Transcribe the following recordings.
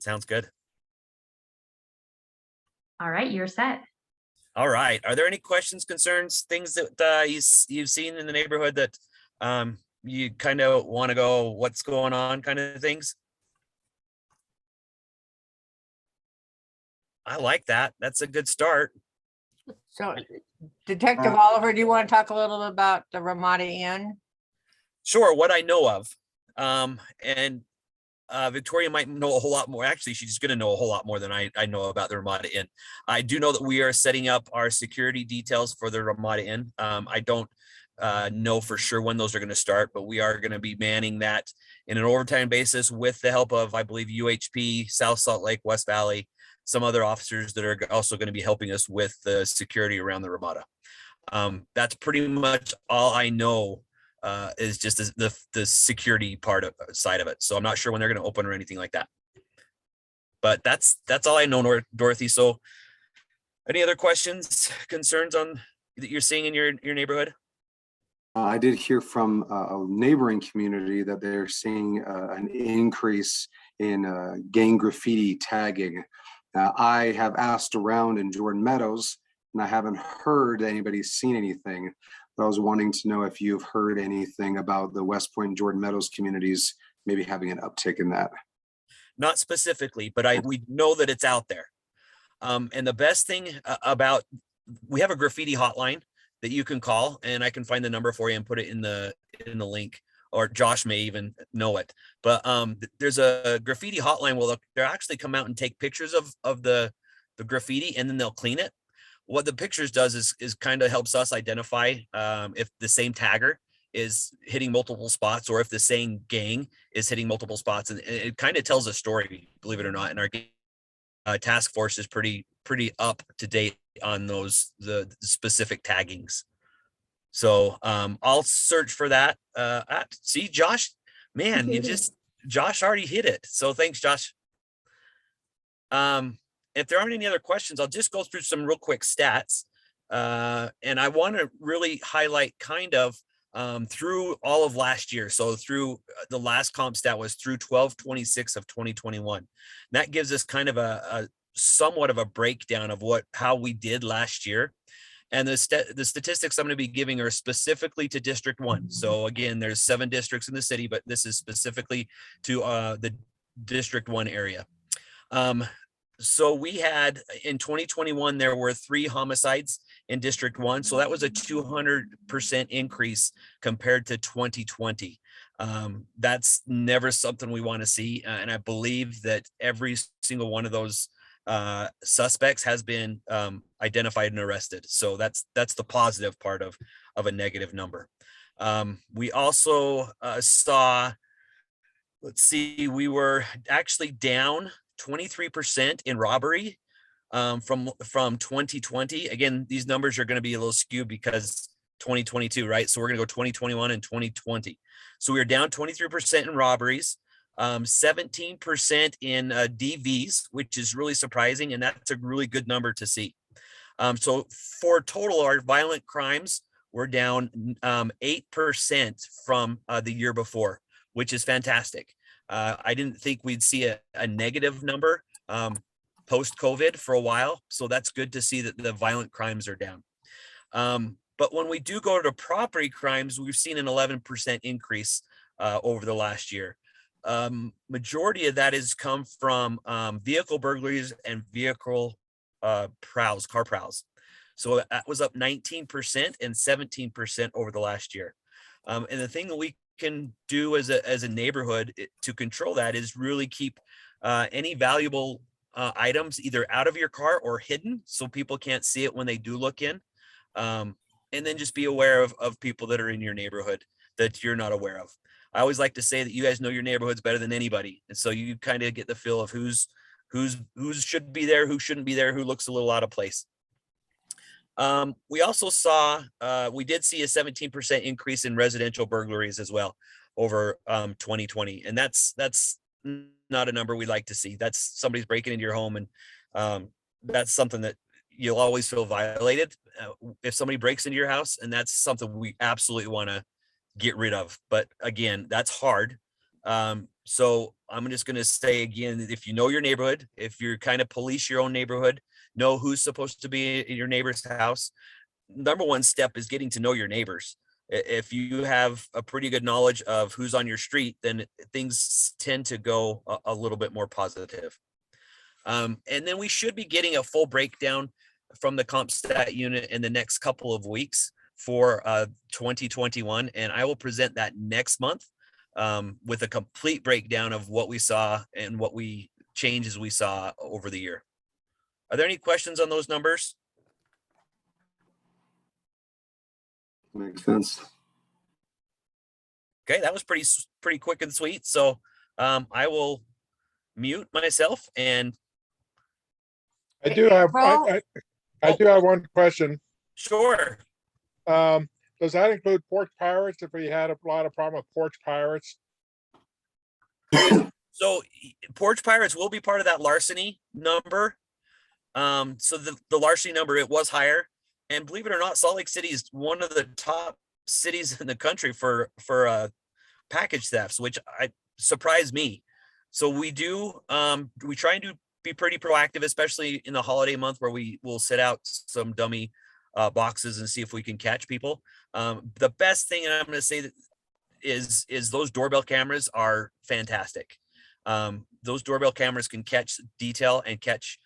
Sounds good. All right, you're set. All right. Are there any questions, concerns, things that you've seen in the neighborhood that you kind of want to go, what's going on kind of things? I like that. That's a good start. So Detective Oliver, do you want to talk a little bit about the Ramada Inn? Sure, what I know of. And Victoria might know a whole lot more. Actually, she's going to know a whole lot more than I know about the Ramada Inn. I do know that we are setting up our security details for the Ramada Inn. I don't know for sure when those are going to start, but we are going to be manning that in an overtime basis with the help of, I believe, UHP, South Salt Lake, West Valley, some other officers that are also going to be helping us with the security around the Ramada. That's pretty much all I know. Is just the security part of side of it. So I'm not sure when they're going to open or anything like that. But that's all I know, Dorothy. So any other questions, concerns on that you're seeing in your neighborhood? I did hear from a neighboring community that they're seeing an increase in gang graffiti tagging. I have asked around in Jordan Meadows, and I haven't heard anybody's seen anything. But I was wanting to know if you've heard anything about the Westpointe and Jordan Meadows communities maybe having an uptick in that. Not specifically, but we know that it's out there. And the best thing about, we have a graffiti hotline that you can call, and I can find the number for you and put it in the link, or Josh may even know it. But there's a graffiti hotline where they'll actually come out and take pictures of the graffiti, and then they'll clean it. What the pictures does is kind of helps us identify if the same tagger is hitting multiple spots, or if the same gang is hitting multiple spots, and it kind of tells a story, believe it or not. And our task force is pretty up to date on those the specific taggings. So I'll search for that. See, Josh, man, Josh already hit it. So thanks, Josh. If there aren't any other questions, I'll just go through some real quick stats. And I want to really highlight kind of through all of last year. So through the last comp stat was through 12/26 of 2021. That gives us kind of a somewhat of a breakdown of how we did last year. And the statistics I'm going to be giving are specifically to District 1. So again, there's 7 districts in the city, but this is specifically to the District 1 area. So we had in 2021, there were 3 homicides in District 1. So that was a 200% increase compared to 2020. That's never something we want to see. And I believe that every single one of those suspects has been identified and arrested. So that's the positive part of a negative number. We also saw, let's see, we were actually down 23% in robbery from 2020. Again, these numbers are going to be a little skewed because 2022, right? So we're going to go 2021 and 2020. So we were down 23% in robberies, 17% in DVs, which is really surprising, and that's a really good number to see. So for total, our violent crimes were down 8% from the year before, which is fantastic. I didn't think we'd see a negative number post-COVID for a while. So that's good to see that the violent crimes are down. But when we do go to property crimes, we've seen an 11% increase over the last year. Majority of that has come from vehicle burglaries and vehicle prowls, car prowls. So that was up 19% and 17% over the last year. And the thing that we can do as a neighborhood to control that is really keep any valuable items either out of your car or hidden so people can't see it when they do look in. And then just be aware of people that are in your neighborhood that you're not aware of. I always like to say that you guys know your neighborhoods better than anybody. And so you kind of get the feel of who's should be there, who shouldn't be there, who looks a little out of place. We also saw, we did see a 17% increase in residential burglaries as well over 2020. And that's not a number we like to see. That's somebody's breaking into your home. And that's something that you'll always feel violated if somebody breaks into your house. And that's something we absolutely want to get rid of. But again, that's hard. So I'm just going to say again, that if you know your neighborhood, if you're kind of police your own neighborhood, know who's supposed to be in your neighbor's house. Number one step is getting to know your neighbors. If you have a pretty good knowledge of who's on your street, then things tend to go a little bit more positive. And then we should be getting a full breakdown from the comp stat unit in the next couple of weeks for 2021. And I will present that next month with a complete breakdown of what we saw and what changes we saw over the year. Are there any questions on those numbers? Makes sense. Okay, that was pretty quick and sweet. So I will mute myself and I do have, Well- I do have one question. sure. Does that include porch pirates if we had a lot of problem with porch pirates? So porch pirates will be part of that larceny number. So the larceny number, it was higher. And believe it or not, Salt Lake City is one of the top cities in the country for package thefts, which surprised me. So we try and be pretty proactive, especially in the holiday month where we will set out some dummy boxes and see if we can catch people. The best thing, and I'm going to say that is those doorbell cameras are fantastic. Those doorbell cameras can catch detail and catch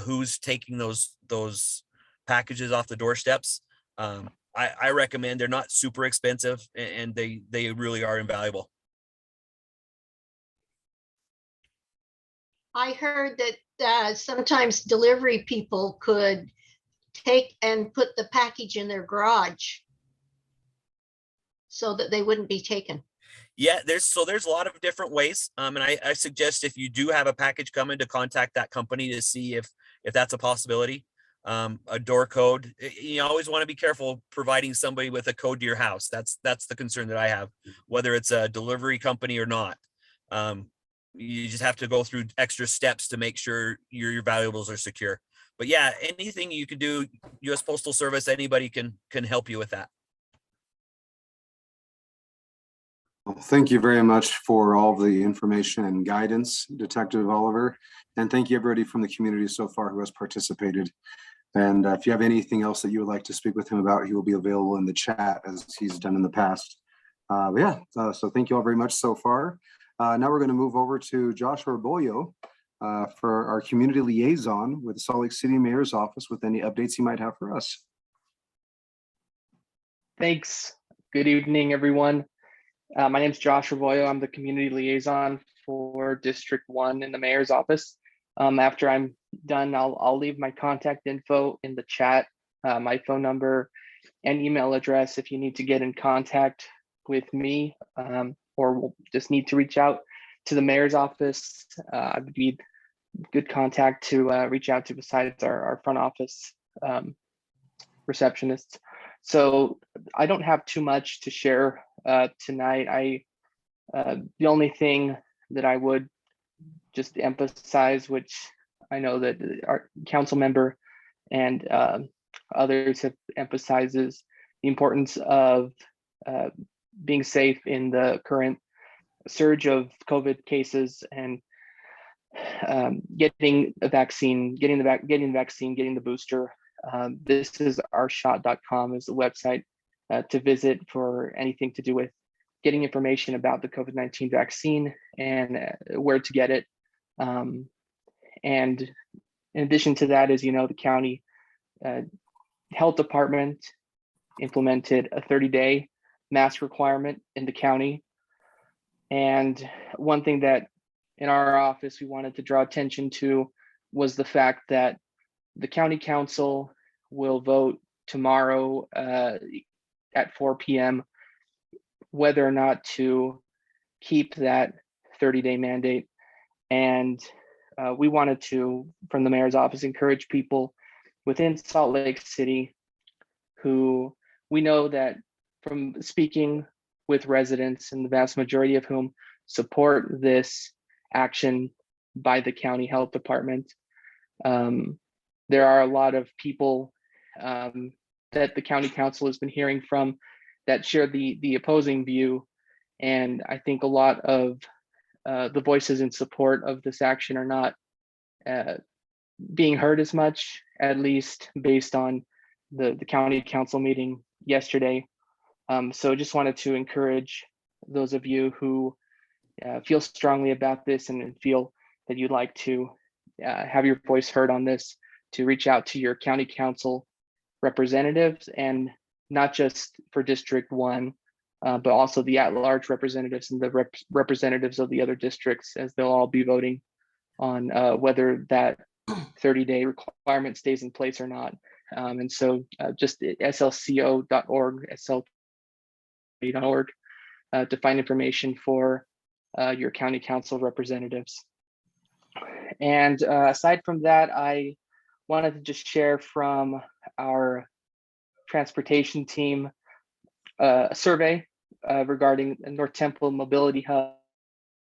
who's taking those packages off the doorsteps. I recommend. They're not super expensive, and they really are invaluable. I heard that sometimes delivery people could take and put the package in their garage so that they wouldn't be taken. Yeah, there's a lot of different ways. And I suggest if you do have a package coming, to contact that company to see if that's a possibility. A door code. You always want to be careful providing somebody with a code to your house. That's the concern that I have, whether it's a delivery company or not. You just have to go through extra steps to make sure your valuables are secure. But yeah, anything you can do, U.S. Postal Service, anybody can help you with that. Well, thank you very much for all the information and guidance, Detective Oliver. And thank you everybody from the community so far who has participated. And if you have anything else that you would like to speak with him about, he will be available in the chat as he's done in the past. So thank you all very much so far. Now we're going to move over to Joshua Arbolio for our community liaison with the Salt Lake City Mayor's Office with any updates he might have for us. Thanks. Good evening, everyone. My name is Josh Arroyo. I'm the community liaison for District 1 in the mayor's office. After I'm done, I'll leave my contact info in the chat, my phone number and email address if you need to get in contact with me or just need to reach out to the mayor's office. I would be good contact to reach out to besides our front office receptionists. So I don't have too much to share tonight. The only thing that I would just emphasize, which I know that our council member and others have emphasized, is the importance of being safe in the current surge of COVID cases and getting a vaccine, getting the booster. This is ourshot.com is the website to visit for anything to do with getting information about the COVID-19 vaccine and where to get it. And in addition to that, as you know, the county health department implemented a 30-day mask requirement in the county. And one thing that in our office we wanted to draw attention to was the fact that the county council will vote tomorrow at 4 p.m. whether or not to keep that 30-day mandate. And we wanted to, from the mayor's office, encourage people within Salt Lake City who we know that from speaking with residents, and the vast majority of whom support this action by the county health department. There are a lot of people that the county council has been hearing from that share the opposing view. And I think a lot of the voices in support of this action are not being heard as much, at least based on the county council meeting yesterday. So just wanted to encourage those of you who feel strongly about this and feel that you'd like to have your voice heard on this, to reach out to your county council representatives, and not just for District 1, but also the at-large representatives and the representatives of the other districts, as they'll all be voting on whether that 30-day requirement stays in place or not. And so just slco.org, slco.org, to find information for your county council representatives. And aside from that, I wanted to just share from our transportation team a survey regarding the North Temple Mobility Hub,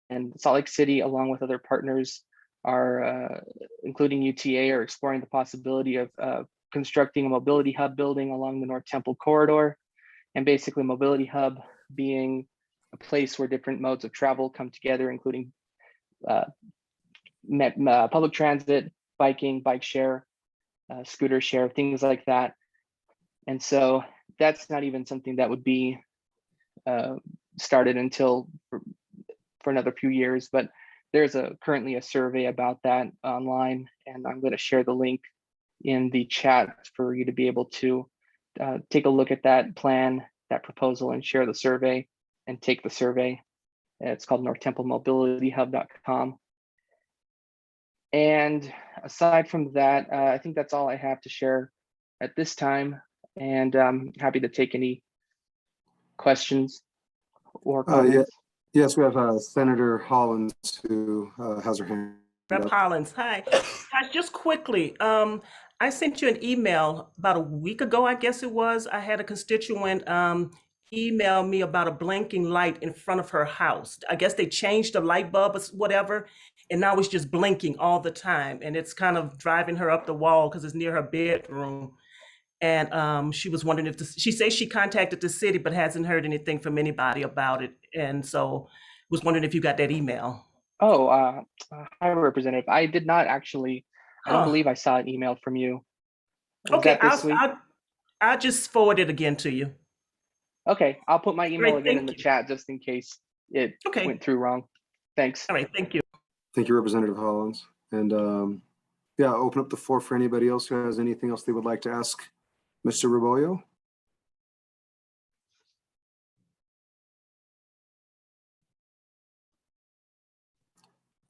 and Salt Lake City, along with other partners, are including UTA, are exploring the possibility of constructing a mobility hub building along the North Temple corridor. And basically, mobility hub being a place where different modes of travel come together, including public transit, biking, bike share, scooter share, things like that. And so that's not even something that would be started until for another few years, but there's currently a survey about that online, and I'm going to share the link in the chat for you to be able to take a look at that plan, that proposal, and share the survey and take the survey. It's called northtemplemobilityhub.com. And aside from that, I think that's all I have to share at this time, and I'm happy to take any questions or comments. Yes, we have Senator Hollins who has her hand Rep. up. Hollins, hi. Just quickly, I sent you an email about a week ago, I guess it was. I had a constituent email me about a blinking light in front of her house. I guess they changed the light bulb or whatever, and now it's just blinking all the time. And it's kind of driving her up the wall because it's near her bedroom. And she was wondering if she says she contacted the city, but hasn't heard anything from anybody about it. And so was wondering if you got that email. Oh, hi, Representative. I did not actually. I don't Oh, believe I saw an email from you. Was okay. that this week? I'll just forward it again to you. Okay, I'll put my email Great, again in thank the you. chat just in case it Okay. went through wrong. Thanks. All right. Thank you. Thank you, Representative Hollins. And yeah, open up the floor for anybody else who has anything else they would like to ask Mr. Rebollo.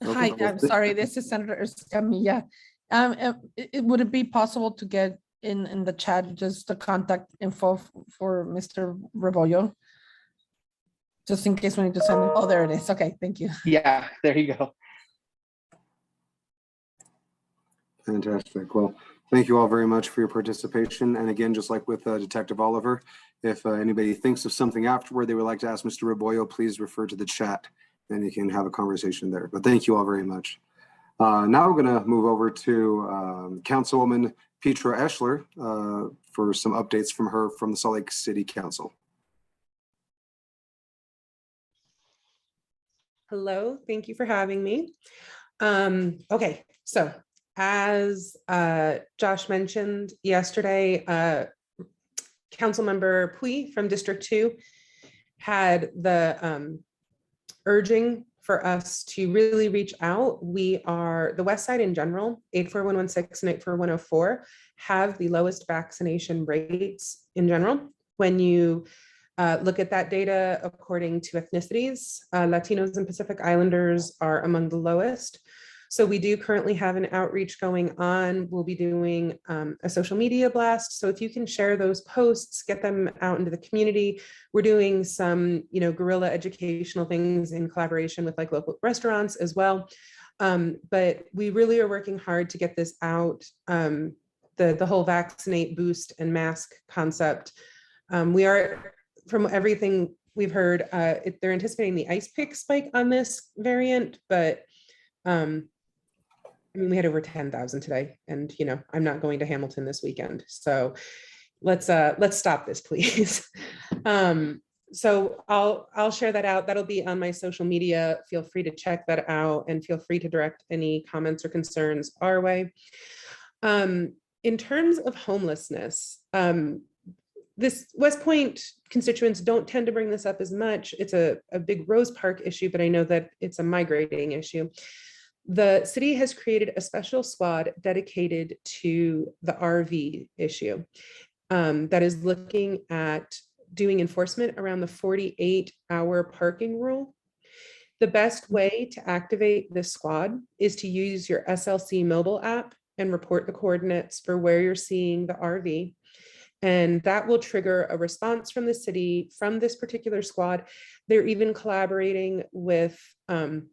Hi, I'm sorry, this is Senator Escamilla. Would it be possible to get in the chat just the contact info for Mr. Rebollo? Just in case we need to send it. Oh, there it is. Okay, thank you. Yeah, there you go. Fantastic. Well, thank you all very much for your participation. And again, just like with Detective Oliver, if anybody thinks of something afterward they would like to ask Mr. Rebollo, please refer to the chat and you can have a conversation there. But thank you all very much. Now we're going to move over to Councilwoman Petra Eschler for some updates from her from the Salt Lake City Council. Hello, thank you for having me. Okay, so as Josh mentioned yesterday, Councilmember Pui from District 2 had the urging for us to really reach out. We are, the West Side in general, 84116 and 84104 have the lowest vaccination rates in general. When you look at that data according to ethnicities, Latinos and Pacific Islanders are among the lowest. So we do currently have an outreach going on. We'll be doing a social media blast. So if you can share those posts, get them out into the community. We're doing some, guerrilla educational things in collaboration with like local restaurants as well. But we really are working hard to get this out. The whole vaccinate, boost, and mask concept. We are, from everything we've heard, they're anticipating the ice pick spike on this variant, but I mean, we had over 10,000 today, and I'm not going to Hamilton this weekend, so let's stop this, please. So I'll share that out. That'll be on my social media. Feel free to check that out and feel free to direct any comments or concerns our way. In terms of homelessness, this Westpointe constituents don't tend to bring this up as much. It's a big Rose Park issue, but I know that it's a migrating issue. The city has created a special squad dedicated to the RV issue that is looking at doing enforcement around the 48-hour parking rule. The best way to activate this squad is to use your SLC mobile app and report the coordinates for where you're seeing the RV. And that will trigger a response from the city from this particular squad. They're even collaborating with VOA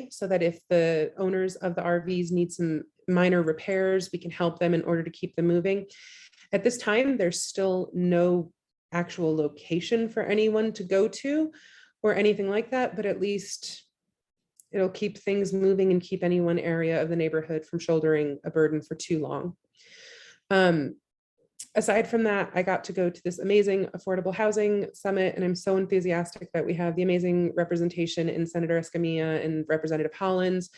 so that if the owners of the RVs need some minor repairs, we can help them in order to keep them moving. At this time, there's still no actual location for anyone to go to or anything like that, but at least it'll keep things moving and keep any one area of the neighborhood from shouldering a burden for too long. Aside from that, I got to go to this amazing affordable housing summit, and I'm so enthusiastic that we have the amazing representation in Senator Escamilla and Representative Hollins.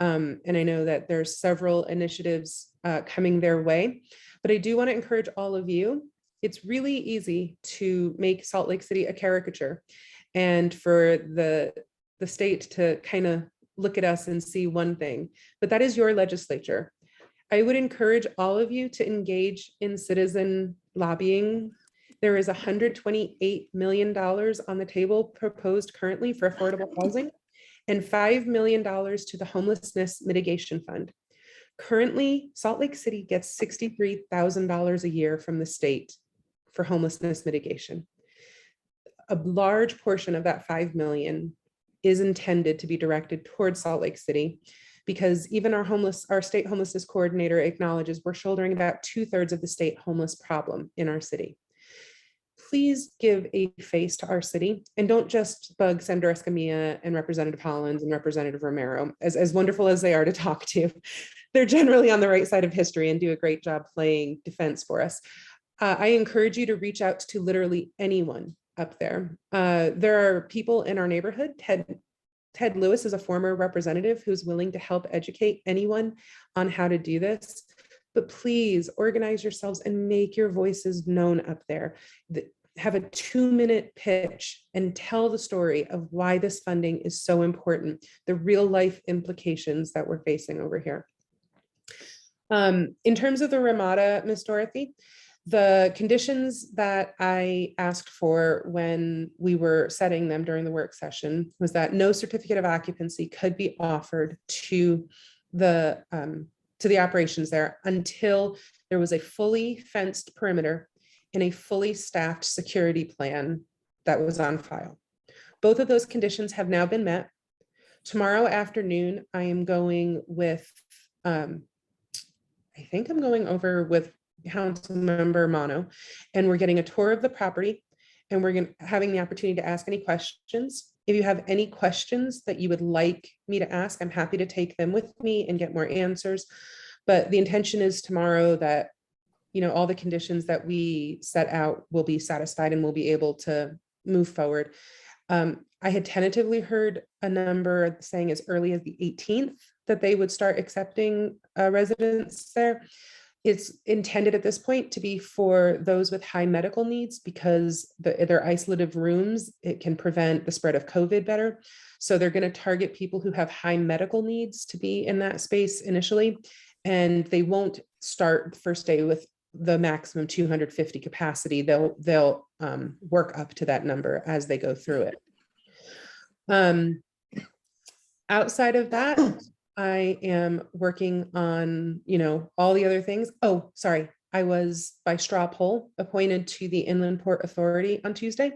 And I know that there's several initiatives coming their way, but I do want to encourage all of you. It's really easy to make Salt Lake City a caricature and for the state to kind of look at us and see one thing, but that is your legislature. I would encourage all of you to engage in citizen lobbying. There is $128 million on the table proposed currently for affordable housing and $5 million to the Homelessness Mitigation Fund. Currently, Salt Lake City gets $63,000 a year from the state for homelessness mitigation. A large portion of that 5 million is intended to be directed towards Salt Lake City, because even our state homelessness coordinator acknowledges we're shouldering about 2/3 of the state homeless problem in our city. Please give a face to our city and don't just bug Senator Escamilla and Representative Hollins and Representative Romero, as wonderful as they are to talk to. They're generally on the right side of history and do a great job playing defense for us. I encourage you to reach out to literally anyone up there. There are people in our neighborhood. Ted Lewis is a former representative who's willing to help educate anyone on how to do this. But please organize yourselves and make your voices known up there. Have a 2-minute pitch and tell the story of why this funding is so important, the real life implications that we're facing over here. In terms of the Ramada, Ms. Dorothy, the conditions that I asked for when we were setting them during the work session was that no certificate of occupancy could be offered to the operations there until there was a fully fenced perimeter and a fully staffed security plan that was on file. Both of those conditions have now been met. Tomorrow afternoon, I am going with, I think I'm going over with Councilmember Mono, and we're getting a tour of the property, and we're having the opportunity to ask any questions. If you have any questions that you would like me to ask, I'm happy to take them with me and get more answers. But the intention is tomorrow that, all the conditions that we set out will be satisfied and we'll be able to move forward. I had tentatively heard a number saying as early as the 18th that they would start accepting residents there. It's intended at this point to be for those with high medical needs because they're isolative rooms. It can prevent the spread of COVID better. So they're going to target people who have high medical needs to be in that space initially. And they won't start the first day with the maximum 250 capacity. They'll work up to that number as they go through it. Outside of that, I am working on, all the other things. Oh, sorry. I was by straw poll appointed to the Inland Port Authority on Tuesday.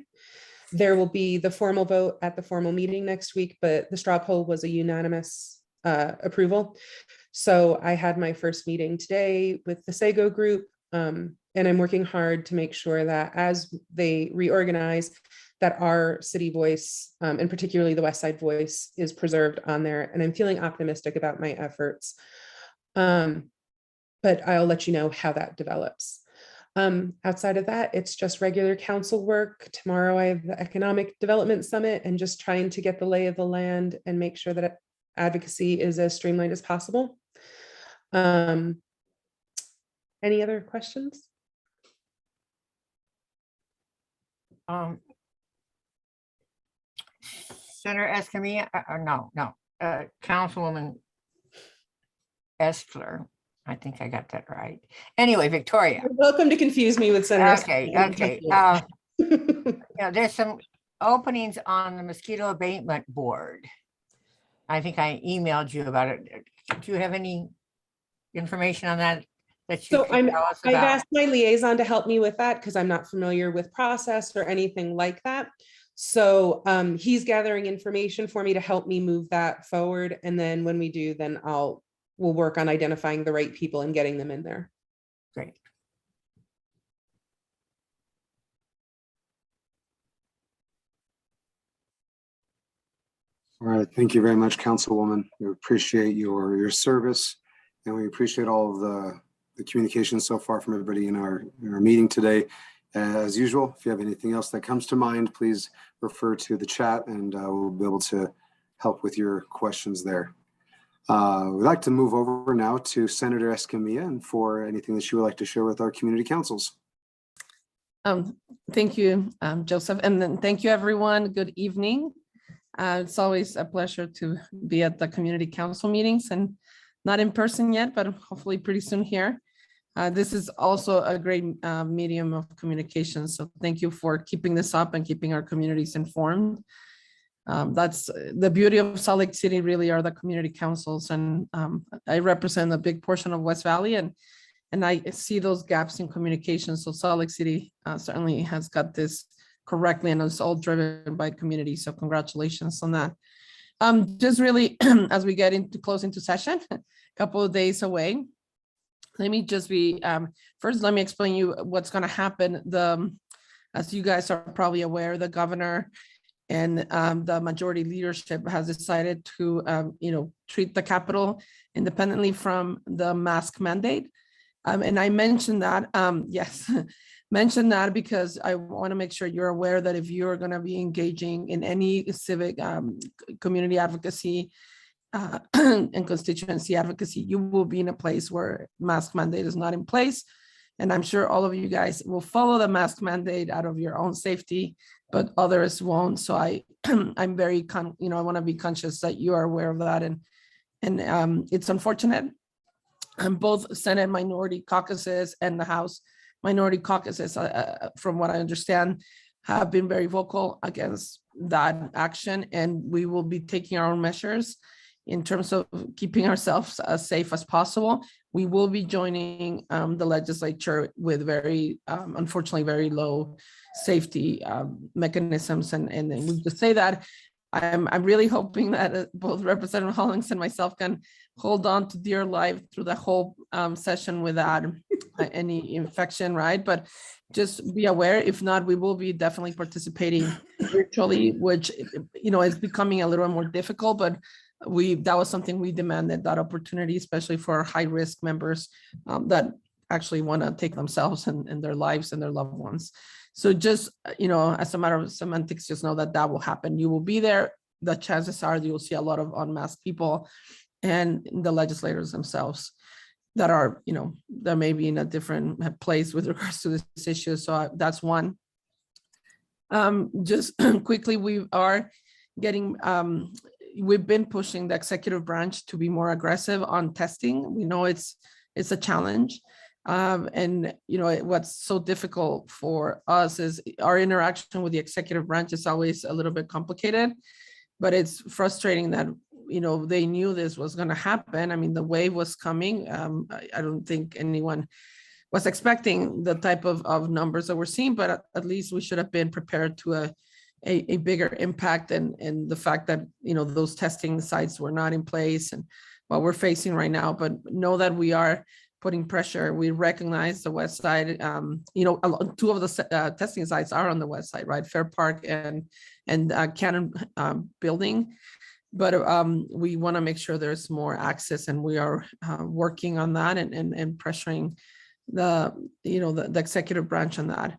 There will be the formal vote at the formal meeting next week, but the straw poll was a unanimous approval. So I had my first meeting today with the SEGO group, and I'm working hard to make sure that as they reorganize, that our city voice, and particularly the West Side voice, is preserved on there. And I'm feeling optimistic about my efforts. But I'll let you know how that develops. Outside of that, it's just regular council work. Tomorrow I have the Economic Development Summit and just trying to get the lay of the land and make sure that advocacy is as streamlined as possible. Any other questions? Senator Escamilla, no, Councilwoman Estler. I think I got that right. Anyway, Victoria. You're welcome to confuse me with Senator. Okay. There's some openings on the mosquito abatement board. I think I emailed you about it. Do you have any information on that? So I've asked my liaison to help me with that because I'm not familiar with process or anything like that. So he's gathering information for me to help me move that forward. And then when we do, then we'll work on identifying the right people and getting them in there. Great. All right, thank you very much, Councilwoman. We appreciate your service, and we appreciate all of the communication so far from everybody in our meeting today. As usual, if you have anything else that comes to mind, please refer to the chat, and we'll be able to help with your questions there. We'd like to move over now to Senator Escamilla and for anything that she would like to share with our community councils. Thank you, Joseph, and then thank you, everyone. Good evening. It's always a pleasure to be at the community council meetings, and not in person yet, but hopefully pretty soon here. This is also a great medium of communication. So thank you for keeping this up and keeping our communities informed. That's the beauty of Salt Lake City, really, are the community councils. And I represent a big portion of West Valley, and I see those gaps in communication. So Salt Lake City certainly has got this correctly, and it's all driven by community. So congratulations on that. Just really, as we get into close into session, a couple of days away, let me just be, first, let me explain you what's going to happen. As you guys are probably aware, the governor and the majority leadership has decided to, treat the Capitol independently from the mask mandate. And I mentioned that, yes, mention that because I want to make sure you're aware that if you're going to be engaging in any civic community advocacy and constituency advocacy, you will be in a place where mask mandate is not in place. And I'm sure all of you guys will follow the mask mandate out of your own safety, but others won't. So I'm very, I want to be conscious that you are aware of that. And it's unfortunate. Both Senate minority caucuses and the House minority caucuses, from what I understand, have been very vocal against that action. And we will be taking our own measures in terms of keeping ourselves as safe as possible. We will be joining the legislature with very, unfortunately, very low safety mechanisms. And we just say that I'm really hoping that both Representative Hollings and myself can hold on to dear life through the whole session without any infection, right? But just be aware, if not, we will be definitely participating virtually, which, is becoming a little more difficult, but that was something we demanded, that opportunity, especially for our high-risk members that actually want to take themselves and their lives and their loved ones. So just, as a matter of semantics, just know that will happen. You will be there. The chances are you will see a lot of unmasked people and the legislators themselves that are, that may be in a different place with regards to this issue. So that's one. Just quickly, we are getting, we've been pushing the executive branch to be more aggressive on testing. We know it's a challenge. And what's so difficult for us is our interaction with the executive branch is always a little bit complicated, but it's frustrating that they knew this was going to happen. I mean, the wave was coming. I don't think anyone was expecting the type of numbers that we're seeing, but at least we should have been prepared to a bigger impact, and the fact that those testing sites were not in place and what we're facing right now. But know that we are putting pressure. We recognize the West Side. Two of the testing sites are on the West Side, right? Fair Park and Cannon building. But we want to make sure there's more access, and we are working on that and pressuring the executive branch on that.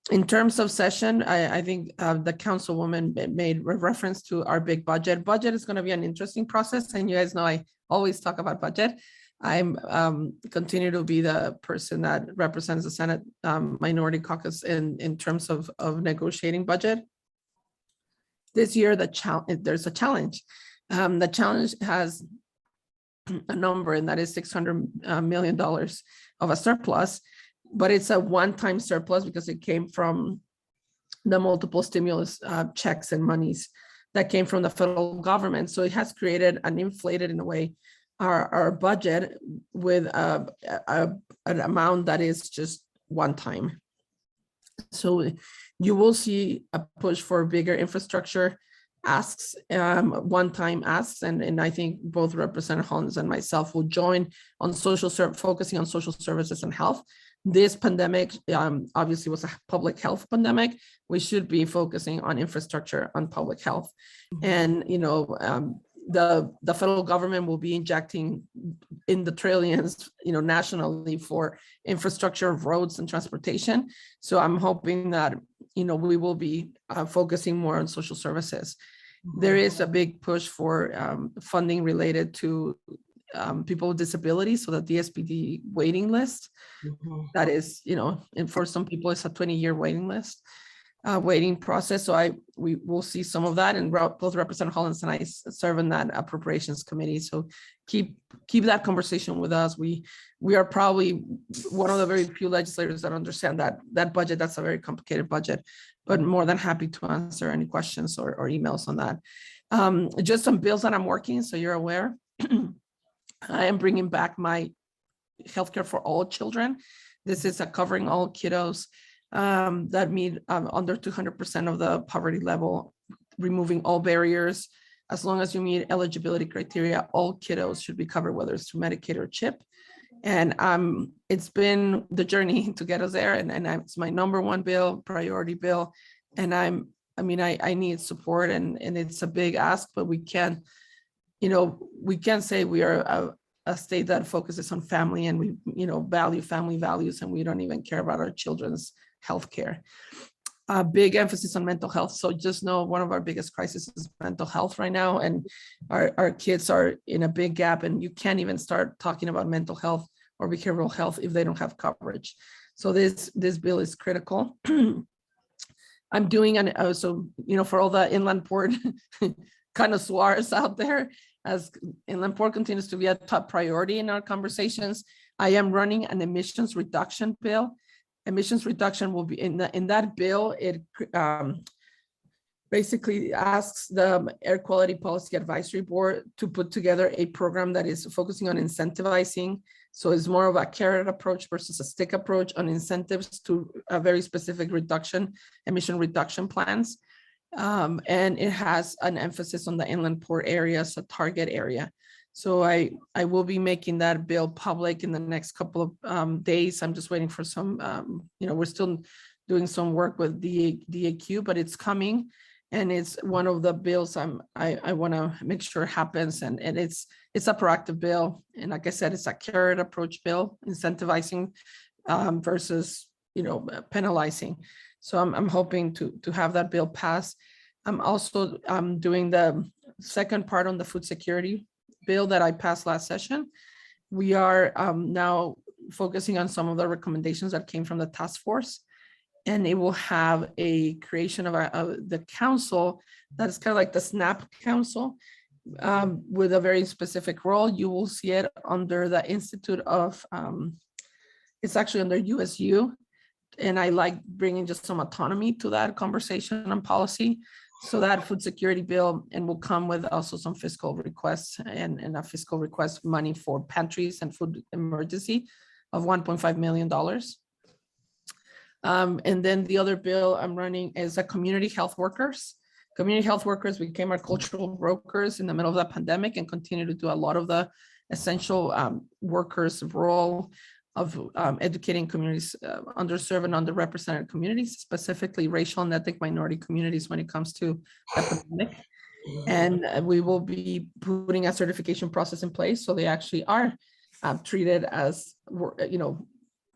In terms of session, I think the councilwoman made reference to our big budget. Budget is going to be an interesting process, and you guys know I always talk about budget. I'm continue to be the person that represents the Senate Minority Caucus in terms of negotiating budget. This year, there's a challenge. The challenge has a number, and that is $600 million of a surplus, but it's a one-time surplus because it came from the multiple stimulus checks and monies that came from the federal government. So it has created an inflated, in a way, our budget with an amount that is just one time. So you will see a push for bigger infrastructure asks, one-time asks, and I think both Representative Hollins and myself will join on focusing on social services and health. This pandemic obviously was a public health pandemic. We should be focusing on infrastructure, on public health. And, the federal government will be injecting in the trillions, nationally for infrastructure of roads and transportation. So I'm hoping that, we will be focusing more on social services. There is a big push for funding related to people with disabilities, so the DSPD waiting list. That is, and for some people it's a 20-year waiting list, waiting process. So we will see some of that, and both Representative Hollins and I serve in that appropriations committee. So keep that conversation with us. We are probably one of the very few legislators that understand that budget. That's a very complicated budget, but more than happy to answer any questions or emails on that. Just some bills that I'm working, so you're aware. I am bringing back my healthcare for all children. This is covering all kiddos that meet under 200% of the poverty level, removing all barriers. As long as you meet eligibility criteria, all kiddos should be covered, whether it's through Medicaid or CHIP. And it's been the journey to get us there, and it's my number one bill, priority bill. And I need support, and it's a big ask, but we can't say we are a state that focuses on family, and we, value family values, and we don't even care about our children's health care. A big emphasis on mental health. So just know one of our biggest crises is mental health right now, and our kids are in a big gap, and you can't even start talking about mental health or behavioral health if they don't have coverage. So this bill is critical. I'm doing for all the inland port connoisseurs out there, as inland port continues to be a top priority in our conversations, I am running an emissions reduction bill. Emissions reduction will be in that bill. It basically asks the Air Quality Policy Advisory Board to put together a program that is focusing on incentivizing. So it's more of a carrot approach versus a stick approach on incentives to a very specific emission reduction plans. And it has an emphasis on the inland port area, so target area. So I will be making that bill public in the next couple of days. I'm just waiting for some, we're still doing some work with DAQ, but it's coming. And it's one of the bills I want to make sure happens. And it's a proactive bill. And like I said, it's a carrot approach bill, incentivizing versus, penalizing. So I'm hoping to have that bill pass. I'm also doing the second part on the food security bill that I passed last session. We are now focusing on some of the recommendations that came from the task force, and it will have a creation of the council that's kind of like the SNAP council with a very specific role. You will see it under the Institute of, it's actually under USU. And I like bringing just some autonomy to that conversation on policy. So that food security bill, and will come with also some fiscal requests and a fiscal request money for pantries and food emergency of $1.5 million. And then the other bill I'm running is a community health workers. Community health workers became our cultural brokers in the middle of the pandemic and continue to do a lot of the essential workers' role of educating communities, underserved and underrepresented communities, specifically racial and ethnic minority communities when it comes to the pandemic. And we will be putting a certification process in place so they actually are treated as,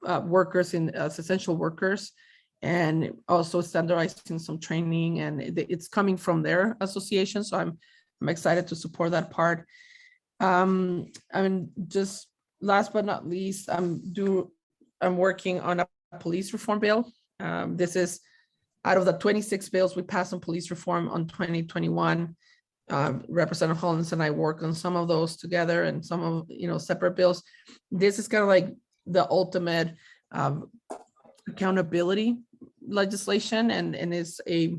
workers as essential workers, and also standardizing some training, and it's coming from their association. So I'm excited to support that part. I mean, just last but not least, I'm working on a police reform bill. This is out of the 26 bills we passed on police reform on 2021. Representative Hollins and I work on some of those together, and some of separate bills. This is kind of like the ultimate accountability legislation, and is a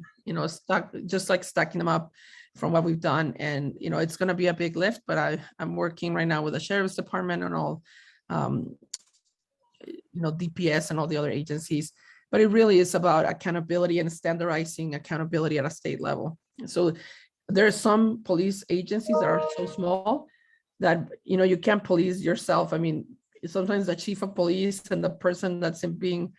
just like stacking them up from what we've done. And it's going to be a big lift, but I'm working right now with the sheriff's department and all DPS and all the other agencies. But it really is about accountability and standardizing accountability at a state level. So there are some police agencies that are so small that you can't police yourself. I mean, sometimes the chief of police and the person that's being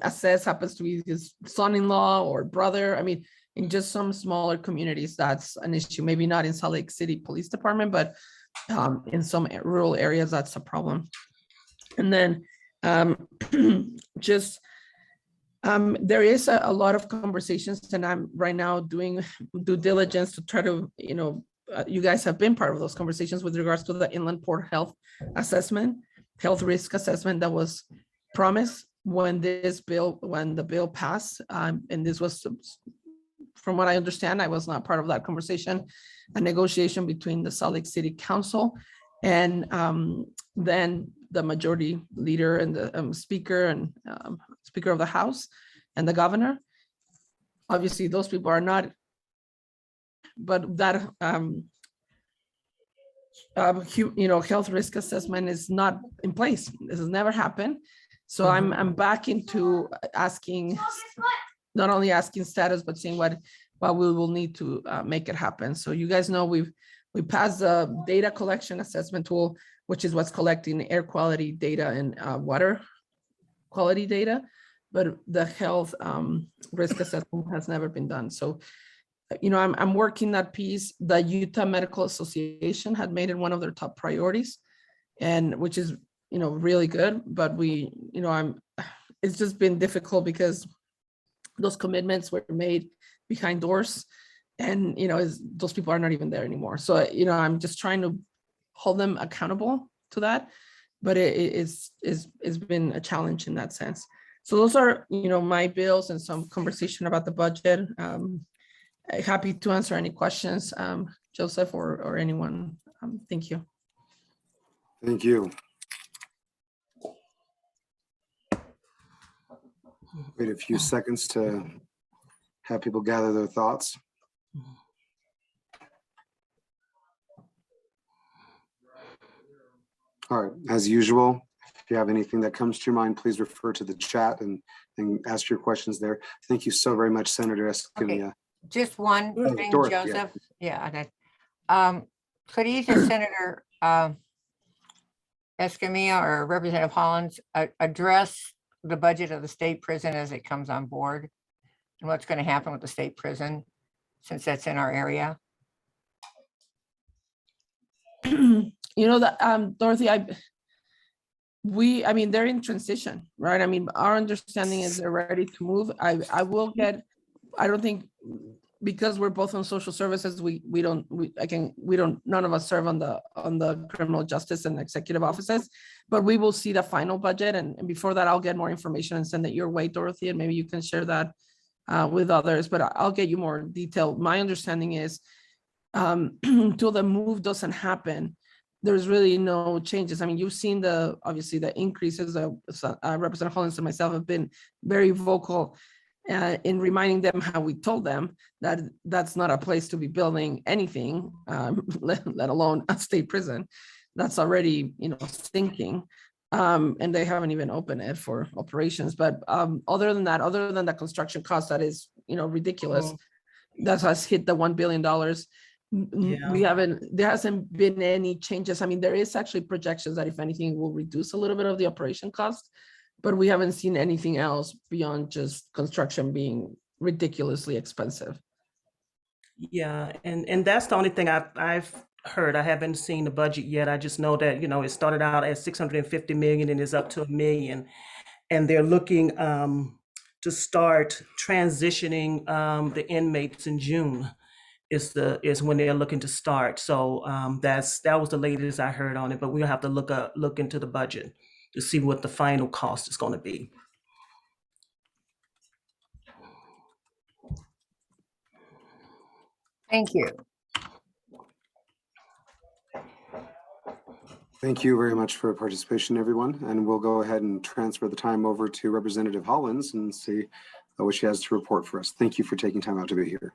assessed happens to be his son-in-law or brother. I mean, in just some smaller communities, that's an issue. Maybe not in Salt Lake City Police Department, but in some rural areas, that's a problem. And then there is a lot of conversations, and I'm right now doing due diligence to try to, you guys have been part of those conversations with regards to the inland port health risk assessment that was promised when the bill passed. And this was, from what I understand, I was not part of that conversation, a negotiation between the Salt Lake City Council and then the majority leader and the speaker and Speaker of the House and the governor. Obviously, those people are not, but that health risk assessment is not in place. This has never happened. So I'm back into asking, not only asking status, but seeing what we will need to make it happen. So you guys know we passed the data collection assessment tool, which is what's collecting air quality data and water quality data, but the health risk assessment has never been done. So, I'm working that piece. The Utah Medical Association had made it one of their top priorities, and which is, really good. But it's just been difficult because those commitments were made behind doors, and those people are not even there anymore. So I'm just trying to hold them accountable to that, but it's been a challenge in that sense. So those are my bills and some conversation about the budget. Happy to answer any questions, Joseph or anyone. Thank you. Thank you. Wait a few seconds to have people gather their thoughts. All right, as usual, if you have anything that comes to your mind, please refer to the chat and ask your questions there. Thank you so very much, Senator Escamilla. Just one thing, Dorothy, Joseph. Could either Senator Escamilla or Representative Hollins address the budget of the state prison as it comes on board, and what's going to happen with the state prison since that's in our area? Dorothy, they're in transition, right? I mean, our understanding is they're ready to move. I don't think, because we're both on social services, none of us serve on the criminal justice and executive offices, but we will see the final budget. And before that, I'll get more information and send it your way, Dorothy, and maybe you can share that with others, but I'll get you more detail. My understanding is until the move doesn't happen, there's really no changes. I mean, you've seen obviously the increases. Representative Hollins and myself have been very vocal in reminding them how we told them that that's not a place to be building anything, let alone a state prison. That's already, stinking. And they haven't even opened it for operations. But other than the construction cost, that is, ridiculous. That has hit the $1 billion. There hasn't been any changes. I mean, there is actually projections that if anything will reduce a little bit of the operation cost, but we haven't seen anything else beyond just construction being ridiculously expensive. Yeah, and that's the only thing I've heard. I haven't seen the budget yet. I just know that, it started out at 650 million and is up to 1 million. And they're looking to start transitioning the inmates in June is when they're looking to start. So that was the latest I heard on it, but we'll have to look into the budget to see what the final cost is going to be. Thank you. Thank you very much for participation, everyone. And we'll go ahead and transfer the time over to Representative Hollins and see what she has to report for us. Thank you for taking time out to be here.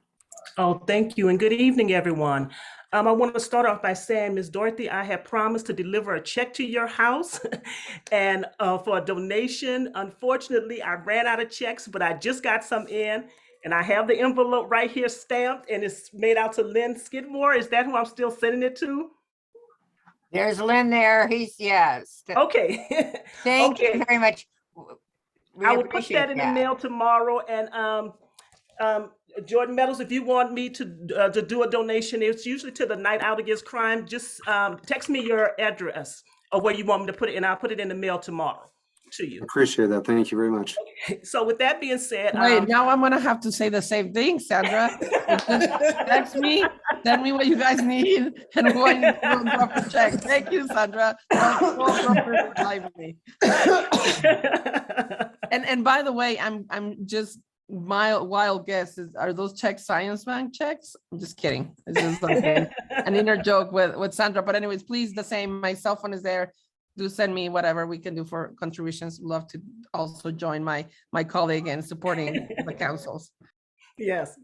Oh, thank you, and good evening, everyone. I want to start off by saying, Ms. Dorothy, I have promised to deliver a check to your house and for a donation. Unfortunately, I ran out of checks, but I just got some in, and I have the envelope right here stamped, and it's made out to Lynn Skidmore. Is that who I'm still sending it to? There's Lynn there. Yes. Okay. Thank you very much. I will put that in the mail tomorrow, and Jordan Meadows, if you want me to do a donation, it's usually to the Night Out Against Crime. Just text me your address or where you want me to put it, and I'll put it in the mail tomorrow to you. Appreciate that. Thank you very much. So with that being said, Wait, now I'm gonna have to say the same thing, Sandra. Text me, send me what you guys need, and we'll drop the check. Thank you, Sandra. And by the way, I'm just my wild guess is, are those checks Science Bank checks? I'm just kidding. It's just like an inner joke with Sandra. But anyways, please, the same. My cell phone is there. Do send me whatever we can do for contributions. Love to also join my colleague in supporting the councils. Yes.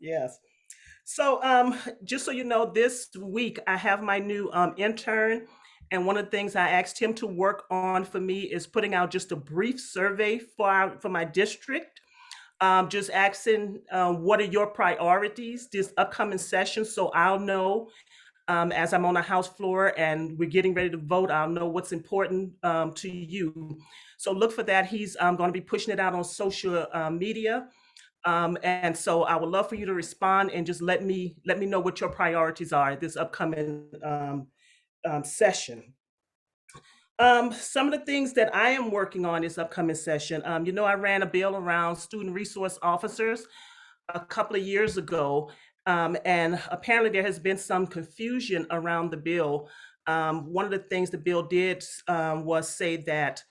So just so you know, this week I have my new intern. And one of the things I asked him to work on for me is putting out just a brief survey for my district. Just asking, what are your priorities this upcoming session? So I'll know as I'm on the House floor and we're getting ready to vote, I'll know what's important to you. So look for that. He's going to be pushing it out on social media. And so I would love for you to respond and just let me know what your priorities are this upcoming session. Some of the things that I am working on this upcoming session, I ran a bill around student resource officers a couple of years ago, and apparently there has been some confusion around the bill. One of the things the bill did was say that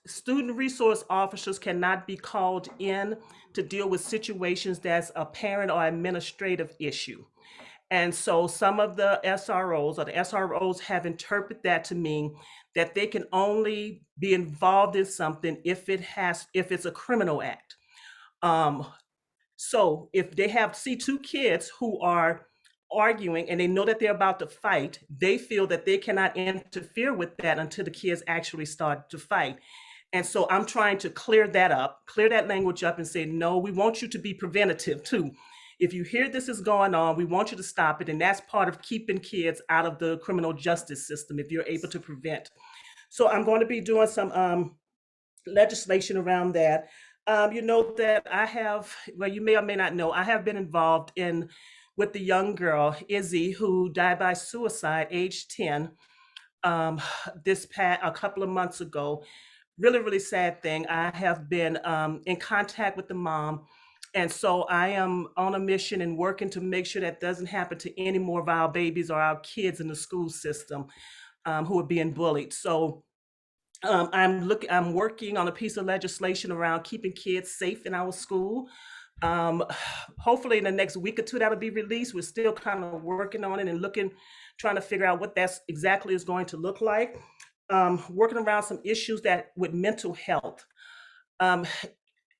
student resource officers cannot be called in to deal with situations that's a parent or administrative issue. And so some of the SROs have interpreted that to mean that they can only be involved in something if it's a criminal act. So if they see two kids who are arguing and they know that they're about to fight, they feel that they cannot interfere with that until the kids actually start to fight. And so I'm trying to clear that language up and say, no, we want you to be preventative too. If you hear this is going on, we want you to stop it. And that's part of keeping kids out of the criminal justice system, if you're able to prevent. So I'm going to be doing some legislation around that. That I have, well, you may or may not know, I have been involved with the young girl, Izzy, who died by suicide, age 10, a couple of months ago. Really, really sad thing. I have been in contact with the mom. And so I am on a mission and working to make sure that doesn't happen to any more of our babies or our kids in the school system who are being bullied. So I'm working on a piece of legislation around keeping kids safe in our school. Hopefully in the next week or two that'll be released. We're still kind of working on it and trying to figure out what that exactly is going to look like. Working around some issues with mental health.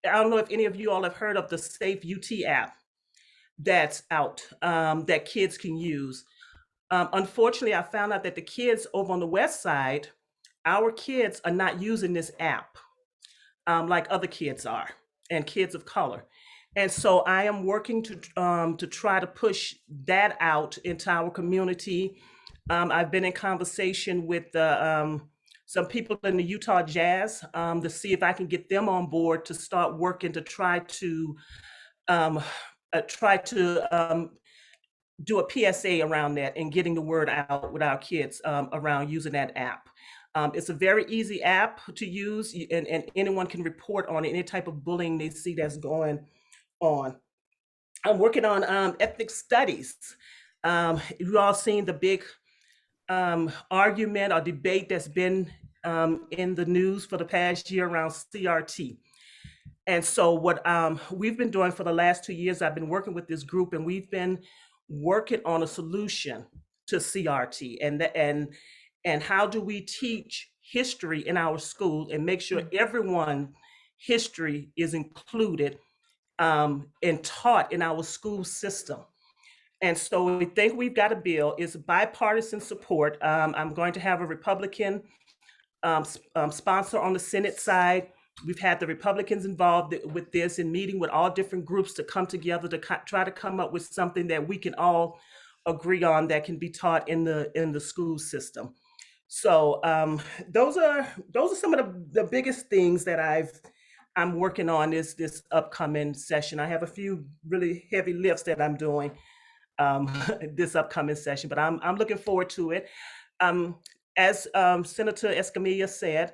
I don't know if any of you all have heard of the Safe UT app that's out that kids can use. Unfortunately, I found out that the kids over on the West Side, our kids are not using this app like other kids are, and kids of color. And so I am working to try to push that out into our community. I've been in conversation with some people in the Utah Jazz to see if I can get them on board to start working to try to do a PSA around that and getting the word out with our kids around using that app. It's a very easy app to use, and anyone can report on any type of bullying they see that's going on. I'm working on ethnic studies. You've all seen the big argument or debate that's been in the news for the past year around CRT. And so what we've been doing for the last 2 years, I've been working with this group, and we've been working on a solution to CRT, and how do we teach history in our schools and make sure everyone history is included and taught in our school system. And so we think we've got a bill. It's bipartisan support. I'm going to have a Republican sponsor on the Senate side. We've had the Republicans involved with this and meeting with all different groups to come together to try to come up with something that we can all agree on that can be taught in the school system. So those are some of the biggest things that I'm working on this upcoming session. I have a few really heavy lifts that I'm doing this upcoming session, but I'm looking forward to it. As Senator Escamilla said,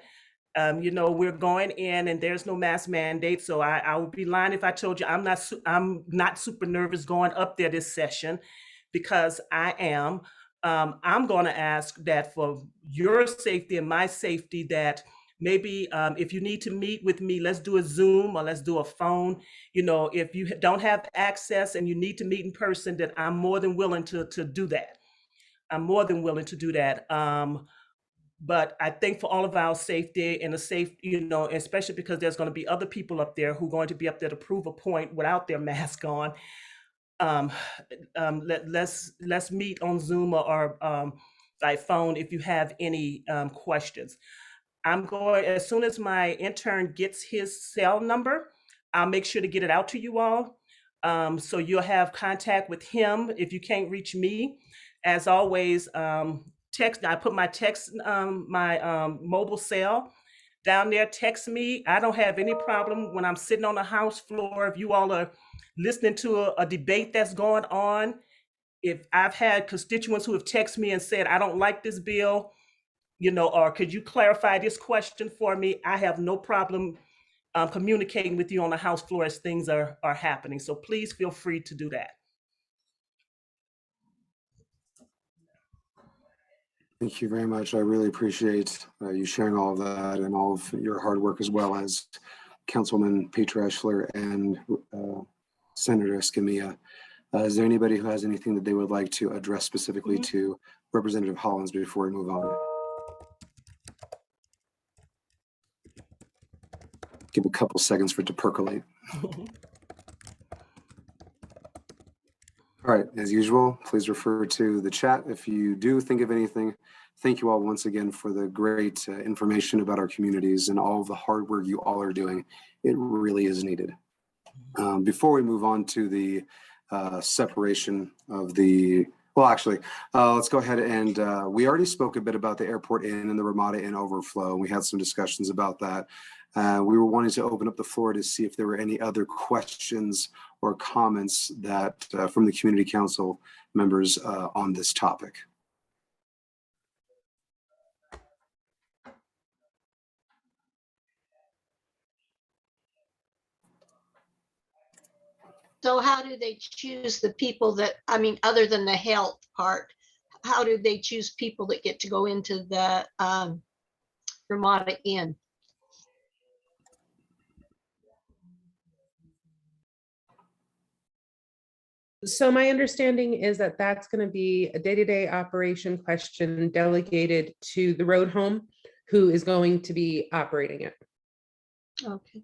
we're going in and there's no mask mandate. So I would be lying if I told you I'm not super nervous going up there this session, because I am. I'm going to ask that for your safety and my safety, that maybe if you need to meet with me, let's do a Zoom or let's do a phone. If you don't have access and you need to meet in person, then I'm more than willing to do that. I'm more than willing to do that. But I think for all of our safety and the safe, especially because there's going to be other people up there who are going to be up there to prove a point without their mask on. Let's meet on Zoom or by phone if you have any questions. I'm going, as soon as my intern gets his cell number, I'll make sure to get it out to you all. So you'll have contact with him if you can't reach me. As always, text. I put my text, my mobile cell down there. Text me. I don't have any problem when I'm sitting on the House floor. If you all are listening to a debate that's going on, if I've had constituents who have texted me and said, I don't like this bill, or could you clarify this question for me? I have no problem communicating with you on the House floor as things are happening. So please feel free to do that. Thank you very much. I really appreciate you sharing all of that and all of your hard work, as well as Councilman Peter Eschler and Senator Escamilla. Is there anybody who has anything that they would like to address specifically to Representative Hollins before we move on? Give a couple seconds for it to percolate. All right, as usual, please refer to the chat if you do think of anything. Thank you all once again for the great information about our communities and all of the hard work you all are doing. It really is needed. Before we move on to the separation of the, let's go ahead and we already spoke a bit about the Airport Inn and the Ramada Inn overflow. We had some discussions about that. We were wanting to open up the floor to see if there were any other questions or comments that from the community council members on this topic. So how do they choose the people that, other than the health part, how do they choose people that get to go into the Ramada Inn? So my understanding is that that's going to be a day-to-day operation question delegated to the road home, who is going to be operating it. Okay.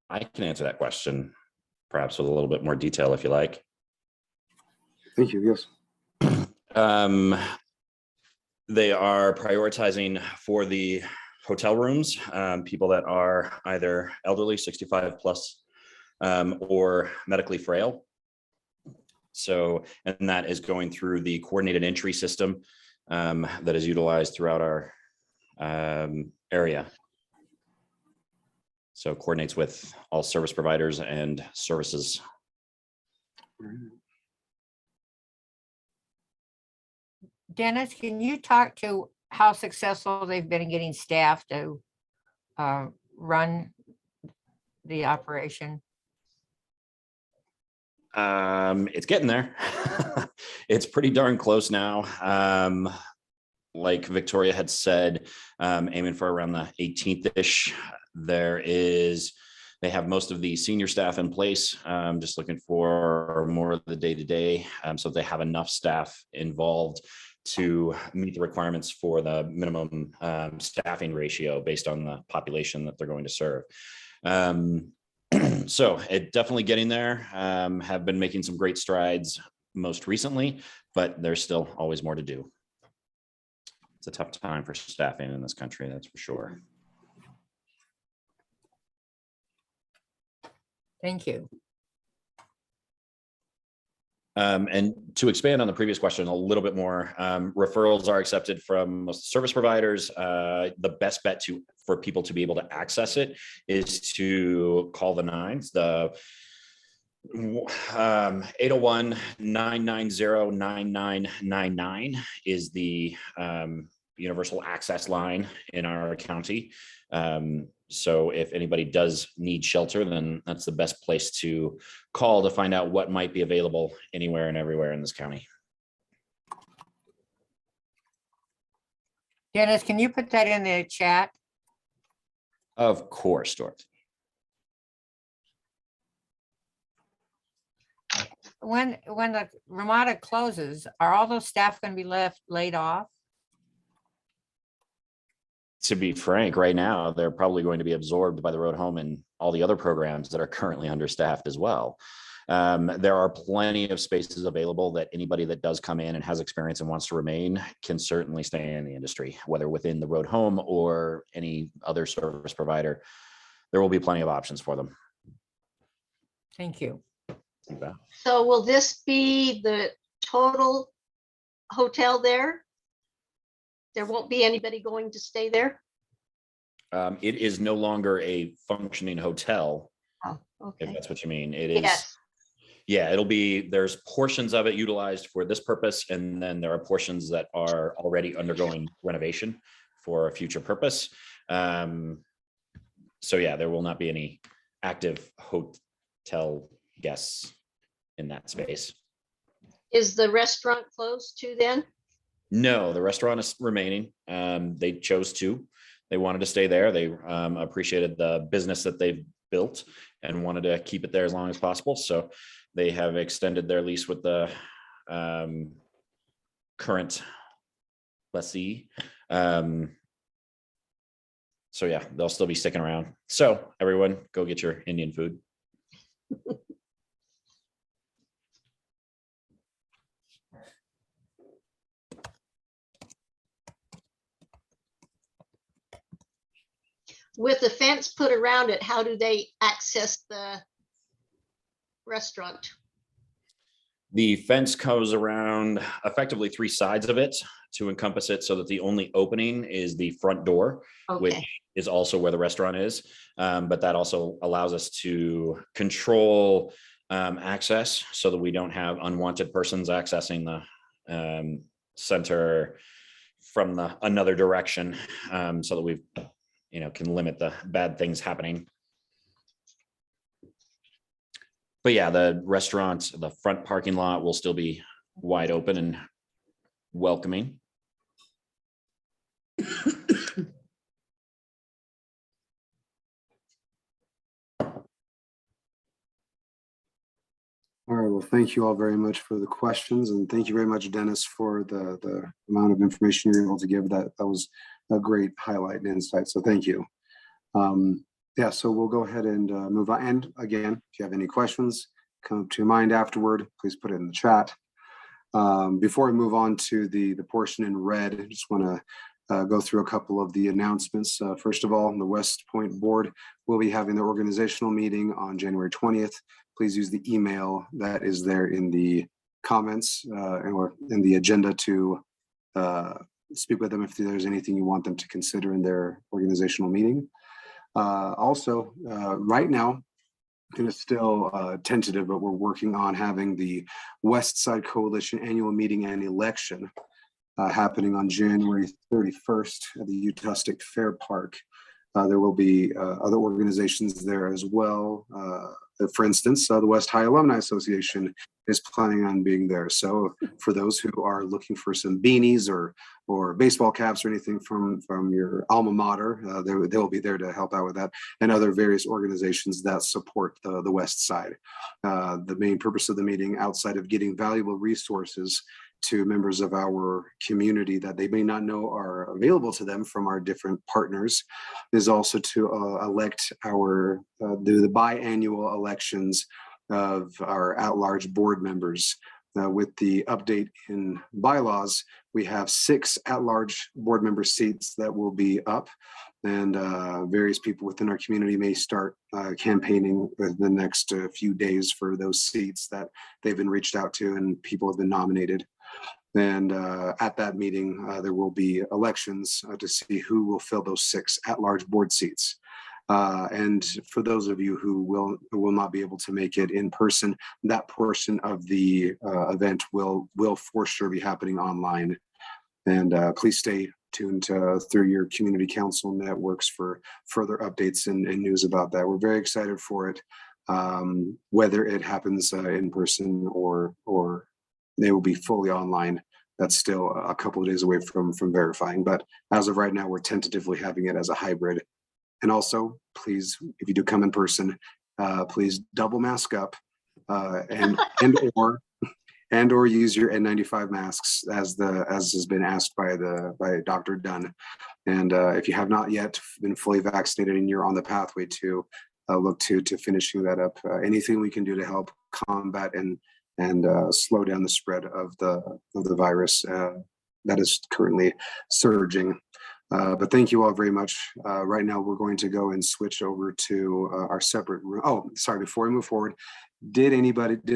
I can answer that question, perhaps with a little bit more detail if you like. Thank you, yes. They are prioritizing for the hotel rooms, people that are either elderly, 65 plus, or medically frail. So, and that is going through the coordinated entry system that is utilized throughout our area. So coordinates with all service providers and services. Dennis, can you talk to how successful they've been in getting staff to run the operation? It's getting there. It's pretty darn close now. Like Victoria had said, aiming for around the 18th-ish. They have most of the senior staff in place, just looking for more of the day-to-day. So they have enough staff involved to meet the requirements for the minimum staffing ratio based on the population that they're going to serve. So it definitely getting there. Have been making some great strides most recently, but there's still always more to do. It's a tough time for staffing in this country, that's for sure. Thank you. And to expand on the previous question a little bit more, referrals are accepted from most service providers. The best bet for people to be able to access it is to call the nines. The 801-990-9999 is the universal access line in our county. So if anybody does need shelter, then that's the best place to call to find out what might be available anywhere and everywhere in this county. Dennis, can you put that in the chat? Of course, Dorothy. When the Ramada closes, are all those staff going to be laid off? To be frank, right now, they're probably going to be absorbed by the road home and all the other programs that are currently understaffed as well. There are plenty of spaces available that anybody that does come in and has experience and wants to remain can certainly stay in the industry, whether within the road home or any other service provider. There will be plenty of options for them. Thank you. So will this be the total hotel there? There won't be anybody going to stay there? It is no longer a functioning hotel, Oh, if okay. that's what you mean. It is. Yes. Yeah, there's portions of it utilized for this purpose, and then there are portions that are already undergoing renovation for a future purpose. So yeah, there will not be any active hotel guests in that space. Is the restaurant closed too then? No, the restaurant is remaining. They chose to. They wanted to stay there. They appreciated the business that they've built and wanted to keep it there as long as possible. So they have extended their lease with the current lessee. So yeah, they'll still be sticking around. So everyone, go get your Indian food. With the fence put around it, how do they access the restaurant? The fence goes around effectively 3 sides of it to encompass it so that the only opening is the front door, which Okay, is also where the restaurant is. But that also allows us to control access so that we don't have unwanted persons accessing the center from another direction, so that we can limit the bad things happening. But yeah, the restaurant, the front parking lot will still be wide open and welcoming. All right, well, thank you all very much for the questions, and thank you very much, Dennis, for the amount of information you're able to give. That was a great highlight and insight, so thank you. Yeah, so we'll go ahead and move on. And again, if you have any questions come up to your mind afterward, please put it in the chat. Before we move on to the portion in red, I just want to go through a couple of the announcements. First of all, the Westpointe board will be having their organizational meeting on January 20th. Please use the email that is there in the comments or in the agenda to speak with them if there's anything you want them to consider in their organizational meeting. Also, right now, and it's still tentative, but we're working on having the West Side Coalition annual meeting and election happening on January 31st at the Utah State Fair Park. There will be other organizations there as well. For instance, the West High Alumni Association is planning on being there. So for those who are looking for some beanies or baseball caps or anything from your alma mater, they'll be there to help out with that, and other various organizations that support the West Side. The main purpose of the meeting, outside of getting valuable resources to members of our community that they may not know are available to them from our different partners, is also to elect the biannual elections of our at-large board members. With the update in bylaws, we have 6 at-large board member seats that will be up, and various people within our community may start campaigning in the next few days for those seats that they've been reached out to and people have been nominated. And at that meeting, there will be elections to see who will fill those 6 at-large board seats. And for those of you who will not be able to make it in person, that portion of the event will for sure be happening online. And please stay tuned through your community council networks for further updates and news about that. We're very excited for it, whether it happens in person or they will be fully online. That's still a couple of days away from verifying. But as of right now, we're tentatively having it as a hybrid. And also, please, if you do come in person, please double mask up and or use your N95 masks as has been asked by Dr. Dunn. And if you have not yet been fully vaccinated and you're on the pathway to look to finishing that up, anything we can do to help combat and slow down the spread of the virus that is currently surging. But thank you all very much. Right now, we're going to go and switch over to our separate room. Oh, sorry, before we move forward, did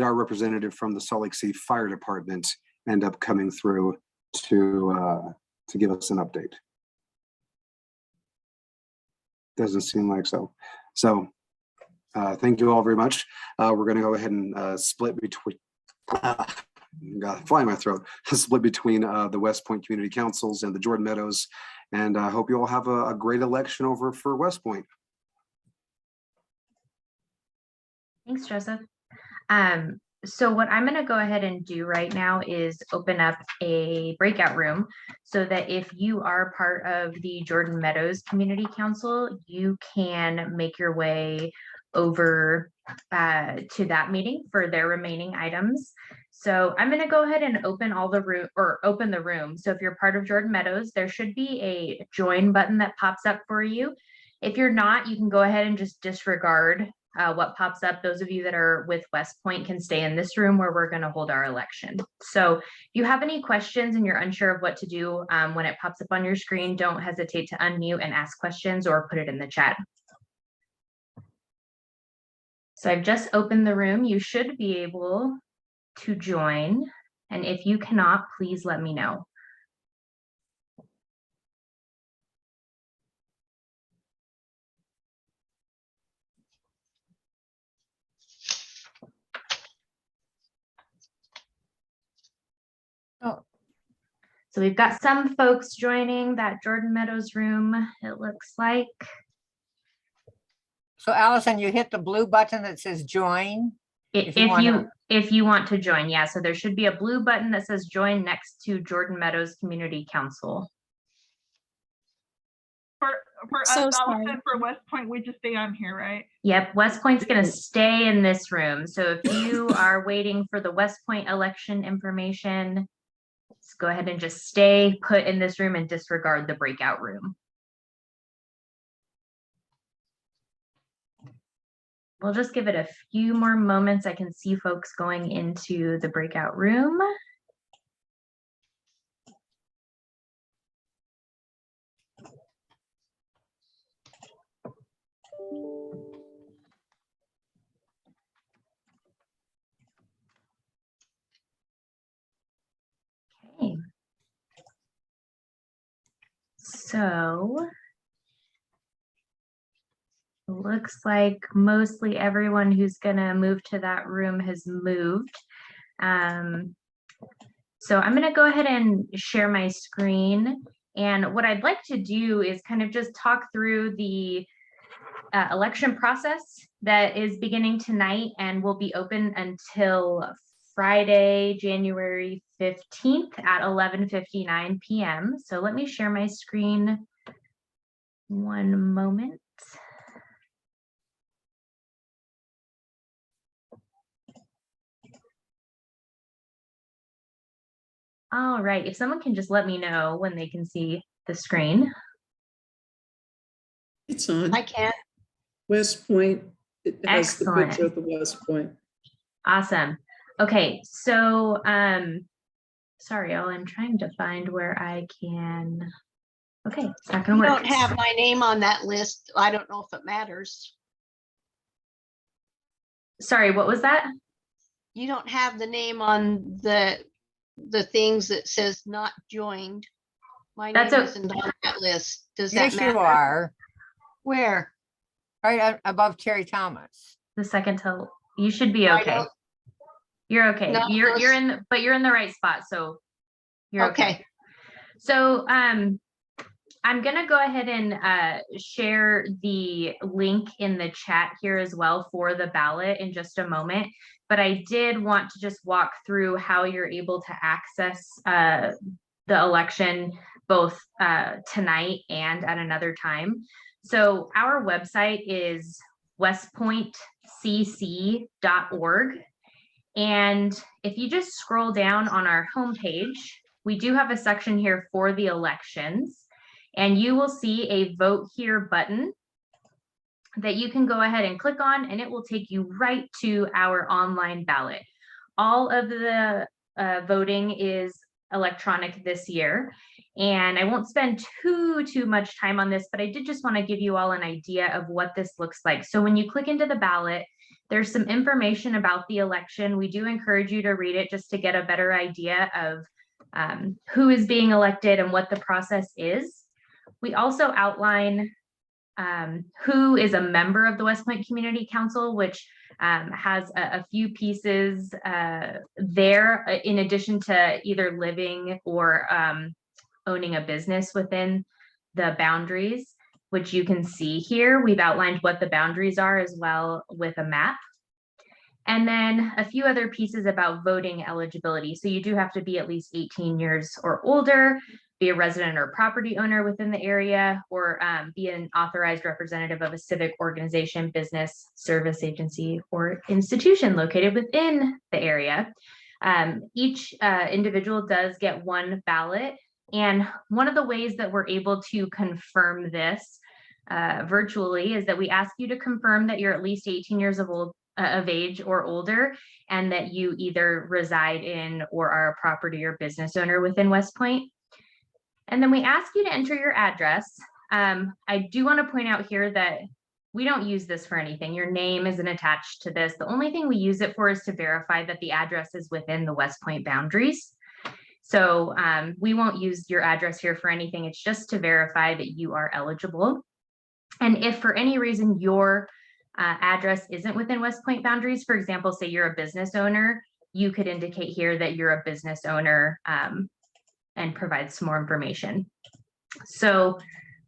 our representative from the Salt Lake City Fire Department end up coming through to give us an update? Doesn't seem like so. So thank you all very much. We're going to go ahead and split between got a fly in my throat. Split between the Westpointe Community Councils and the Jordan Meadows, and I hope you all have a great election over for Westpointe. Thanks, Joseph. So what I'm going to go ahead and do right now is open up a breakout room so that if you are part of the Jordan Meadows Community Council, you can make your way over to that meeting for their remaining items. So I'm going to go ahead and open open the room. So if you're part of Jordan Meadows, there should be a join button that pops up for you. If you're not, you can go ahead and just disregard what pops up. Those of you that are with Westpointe can stay in this room where we're going to hold our election. So if you have any questions and you're unsure of what to do when it pops up on your screen, don't hesitate to unmute and ask questions or put it in the chat. So I've just opened the room. You should be able to join. And if you cannot, please let me know. Oh, So we've got some folks joining that Jordan Meadows room, it looks like. so Allison, you hit the blue button that says join. If you want to join, yeah. So there should be a blue button that says join next to Jordan Meadows Community Council. For So us, sorry. Allison, for Westpointe, we just stay on here, right? Yep, Westpointe's going to stay in this room. So if you are waiting for the Westpointe election information, let's go ahead and just stay put in this room and disregard the breakout room. We'll just give it a few more moments. I can see folks going into the breakout room. Okay. So looks like mostly everyone who's gonna move to that room has moved. So I'm gonna go ahead and share my screen. And what I'd like to do is kind of just talk through the election process that is beginning tonight and will be open until Friday, January 15th at 11:59 p.m. So let me share my screen. One moment. All right, if someone can just let me know when they can see the screen. It's on. I can't. Westpointe. It has the Excellent. picture of the Westpointe. Awesome. Okay, so sorry, y'all, I'm trying to find where I can. Okay, it's not gonna You work. don't have my name on that list. I don't know if it matters. Sorry, what was that? You don't have the name on the things that says not joined. My name That's isn't on that list. Does that Yes, matter? you are. Where? Right above Terry Thomas. The second to, you should be I okay. don't- You're okay. No, You're those- in, but you're in the right spot, so you're okay. Okay. So I'm gonna go ahead and share the link in the chat here as well for the ballot in just a moment. But I did want to just walk through how you're able to access the election both tonight and at another time. So our website is westpointecc.org. And if you just scroll down on our homepage, we do have a section here for the elections, and you will see a vote here button that you can go ahead and click on, and it will take you right to our online ballot. All of the voting is electronic this year, and I won't spend too much time on this, but I did just want to give you all an idea of what this looks like. So when you click into the ballot, there's some information about the election. We do encourage you to read it just to get a better idea of who is being elected and what the process is. We also outline who is a member of the Westpointe Community Council, which has a few pieces there in addition to either living or owning a business within the boundaries, which you can see here. We've outlined what the boundaries are as well with a map. And then a few other pieces about voting eligibility. So you do have to be at least 18 years or older, be a resident or property owner within the area, or be an authorized representative of a civic organization, business, service agency, or institution located within the area. Each individual does get one ballot. And one of the ways that we're able to confirm this virtually is that we ask you to confirm that you're at least 18 years of age or older, and that you either reside in or are a property or business owner within Westpointe. And then we ask you to enter your address. I do want to point out here that we don't use this for anything. Your name isn't attached to this. The only thing we use it for is to verify that the address is within the Westpointe boundaries. So we won't use your address here for anything. It's just to verify that you are eligible. And if for any reason your address isn't within Westpointe boundaries, for example, say you're a business owner, you could indicate here that you're a business owner and provide some more information. So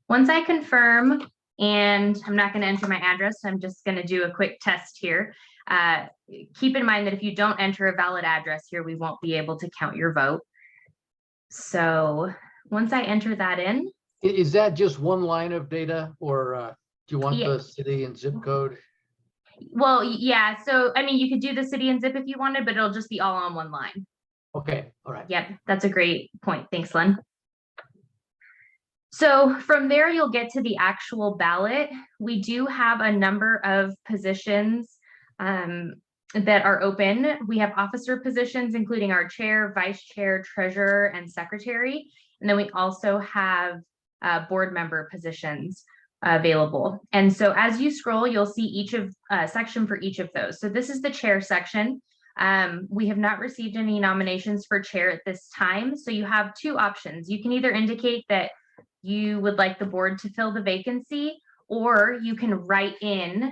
once I confirm, and I'm not going to enter my address, I'm just going to do a quick test here. Keep in mind that if you don't enter a valid address here, we won't be able to count your vote. So once I enter that in. Is that just one line of data, or do you want Yeah. the city and zip code? Well, yeah. So, I mean, you could do the city and zip if you wanted, but it'll just be all on one line. Okay, all right. Yep, that's a great point. Thanks, Len. So from there, you'll get to the actual ballot. We do have a number of positions that are open. We have officer positions, including our chair, vice chair, treasurer, and secretary. And then we also have board member positions available. And so as you scroll, you'll see each of section for each of those. So this is the chair section. We have not received any nominations for chair at this time. So you have two options. You can either indicate that you would like the board to fill the vacancy, or you can write in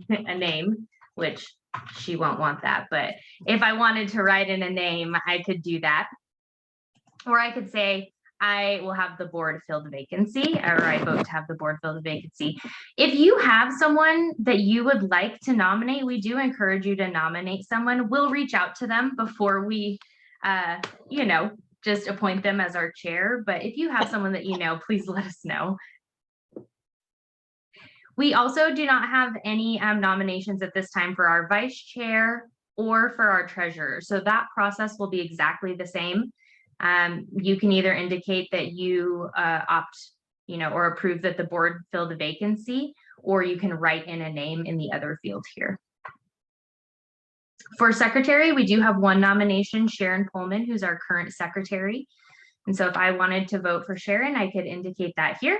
a name, which she won't want that, but if I wanted to write in a name, I could do that. Or I could say, I will have the board fill the vacancy, or I vote to have the board fill the vacancy. If you have someone that you would like to nominate, we do encourage you to nominate someone. We'll reach out to them before we, just appoint them as our chair. But if you have someone that you know, please let us know. We also do not have any nominations at this time for our vice chair or for our treasurer. So that process will be exactly the same. You can either indicate that you opt, or approve that the board fill the vacancy, or you can write in a name in the other field here. For secretary, we do have one nomination, Sharon Pullman, who's our current secretary. And so if I wanted to vote for Sharon, I could indicate that here.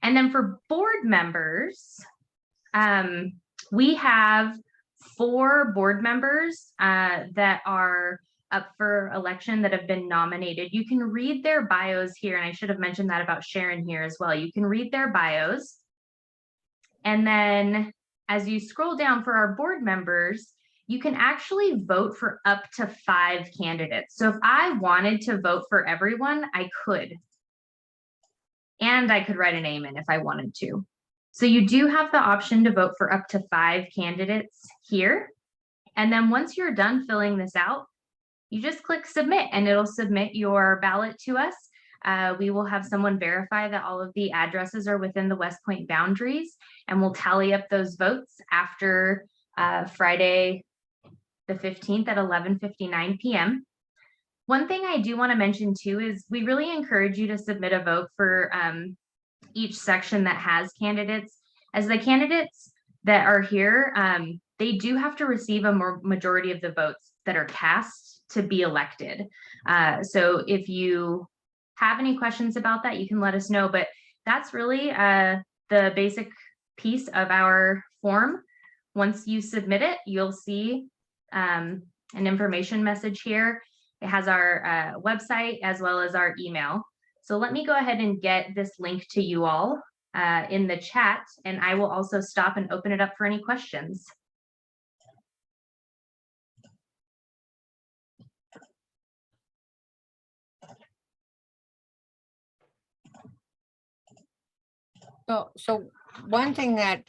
And then for board members, we have 4 board members that are up for election that have been nominated. You can read their bios here, and I should have mentioned that about Sharon here as well. You can read their bios. And then as you scroll down for our board members, you can actually vote for up to 5 candidates. So if I wanted to vote for everyone, I could. And I could write a name in if I wanted to. So you do have the option to vote for up to 5 candidates here. And then once you're done filling this out, you just click submit and it'll submit your ballot to us. We will have someone verify that all of the addresses are within the Westpointe boundaries, and we'll tally up those votes after Friday the 15th at 11:59 p.m. One thing I do want to mention too is we really encourage you to submit a vote for each section that has candidates, as the candidates that are here, they do have to receive a majority of the votes that are cast to be elected. So if you have any questions about that, you can let us know, but that's really the basic piece of our form. Once you submit it, you'll see an information message here. It has our website as well as our email. So let me go ahead and get this link to you all in the chat, and I will also stop and open it up for any questions. So one thing that,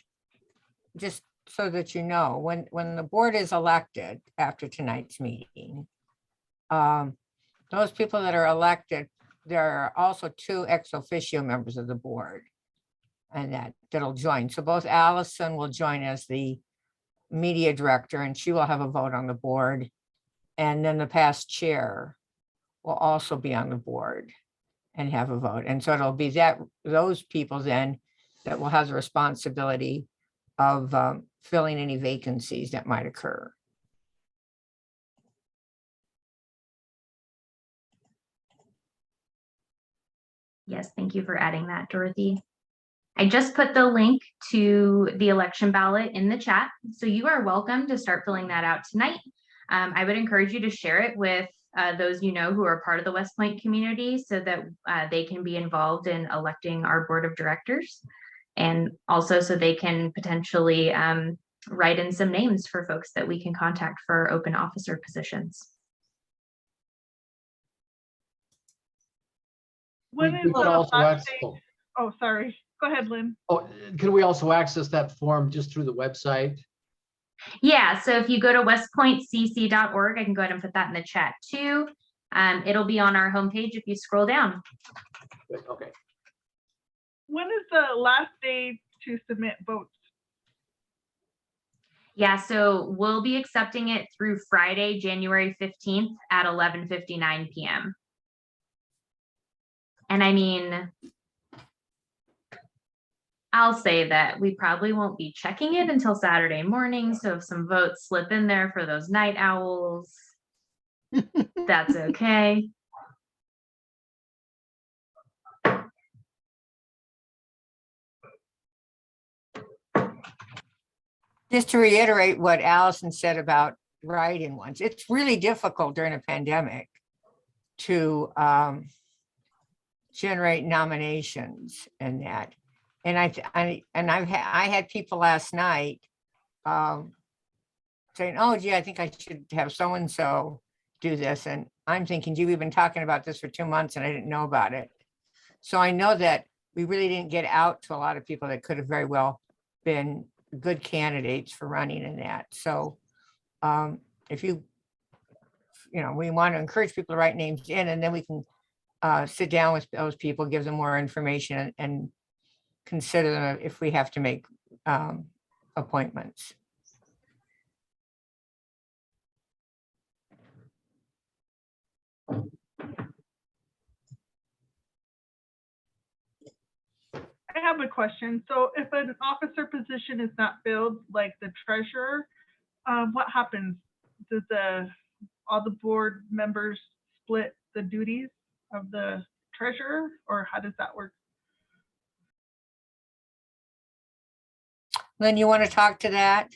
just so that you know, when the board is elected after tonight's meeting, those people that are elected, there are also 2 ex officio members of the board and that'll join. So both Allison will join as the media director, and she will have a vote on the board. And then the past chair will also be on the board and have a vote. And so it'll be those people then that will have the responsibility of filling any vacancies that might occur. Yes, thank you for adding that, Dorothy. I just put the link to the election ballot in the chat, so you are welcome to start filling that out tonight. I would encourage you to share it with those you know who are part of the Westpointe community, so that they can be involved in electing our board of directors, and also so they can potentially write in some names for folks that we can contact for open officer positions. When We is could the also last access, day? Oh, sorry. Go ahead, Lynn. can we also access that form just through the website? Yeah, so if you go to westpointecc.org, I can go ahead and put that in the chat too. It'll be on our homepage if you scroll down. Okay. When is the last day to submit votes? Yeah, so we'll be accepting it through Friday, January 15th at 11:59 p.m. And I mean, I'll say that we probably won't be checking it until Saturday morning. So if some votes slip in there for those night owls, that's okay. Just to reiterate what Allison said about write-in ones, it's really difficult during a pandemic to generate nominations and that. And I had people last night saying, oh gee, I think I should have so-and-so do this. And I'm thinking, gee, we've been talking about this for 2 months and I didn't know about it. So I know that we really didn't get out to a lot of people that could have very well been good candidates for running in that. So if we want to encourage people to write names in, and then we can sit down with those people, give them more information and consider them if we have to make appointments. I have a question. So if an officer position is not filled, like the treasurer, what happens? Does all the board members split the duties of the treasurer, or how does that work? Lynn, you want to talk to that?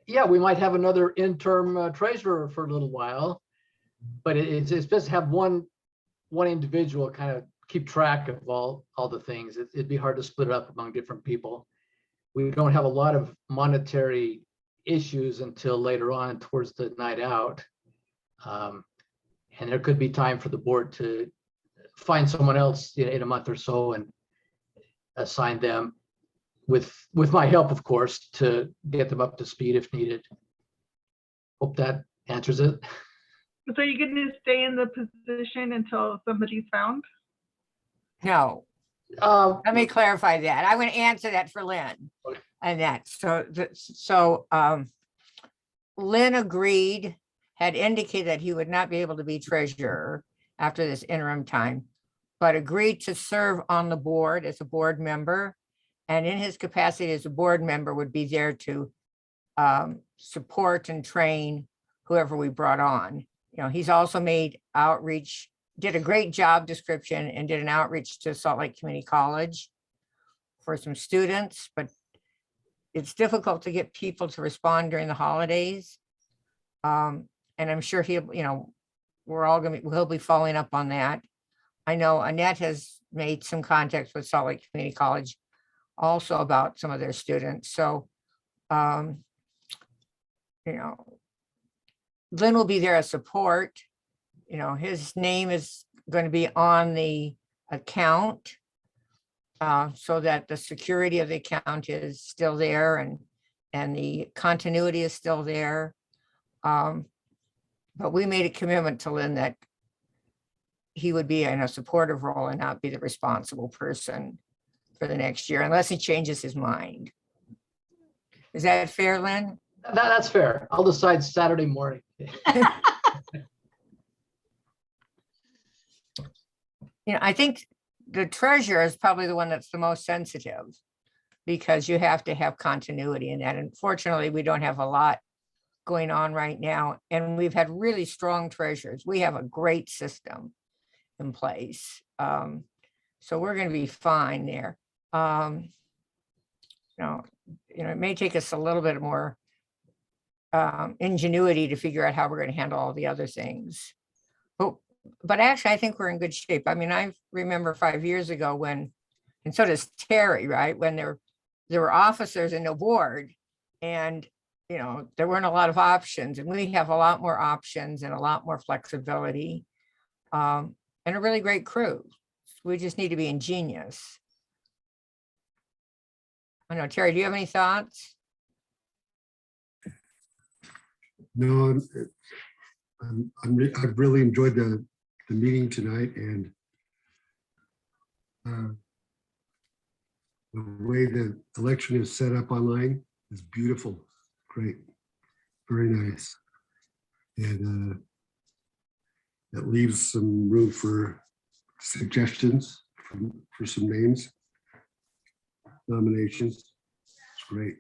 Yeah, we might have another interim treasurer for a little while, but it's best to have one individual kind of keep track of all the things. It'd be hard to split it up among different people. We don't have a lot of monetary issues until later on towards the night out. And there could be time for the board to find someone else in a month or so and assign them with my help, of course, to get them up to speed if needed. Hope that answers it. So you're going to stay in the position until somebody's found? No. Let me clarify that. I'm going to answer that for Lynn. And that, so Lynn agreed, had indicated that he would not be able to be treasurer after this interim time, but agreed to serve on the board as a board member. And in his capacity as a board member would be there to support and train whoever we brought on. He's also made outreach, did a great job description and did an outreach to Salt Lake Community College for some students, but it's difficult to get people to respond during the holidays. And I'm sure he'll be following up on that. I know Annette has made some contacts with Salt Lake Community College also about some of their students. So, Lynn will be there as support. His name is going to be on the account so that the security of the account is still there and the continuity is still there. But we made a commitment to Lynn that he would be in a supportive role and not be the responsible person for the next year unless he changes his mind. Is that fair, Lynn? That's fair. I'll decide Saturday morning. I think the treasurer is probably the one that's the most sensitive because you have to have continuity in that. Unfortunately, we don't have a lot going on right now. And we've had really strong treasurers. We have a great system in place. So we're going to be fine there. It may take us a little bit more ingenuity to figure out how we're going to handle all the other things. But actually, I think we're in good shape. I mean, I remember 5 years ago and so does Terry, right? When there were officers and no board and, there weren't a lot of options, and we have a lot more options and a lot more flexibility and a really great crew. We just need to be ingenious. I know, Terry, do you have any thoughts? No, I've really enjoyed the meeting tonight, and the way the election is set up online is beautiful. Great, very nice. And that leaves some room for suggestions for some names, nominations. It's great.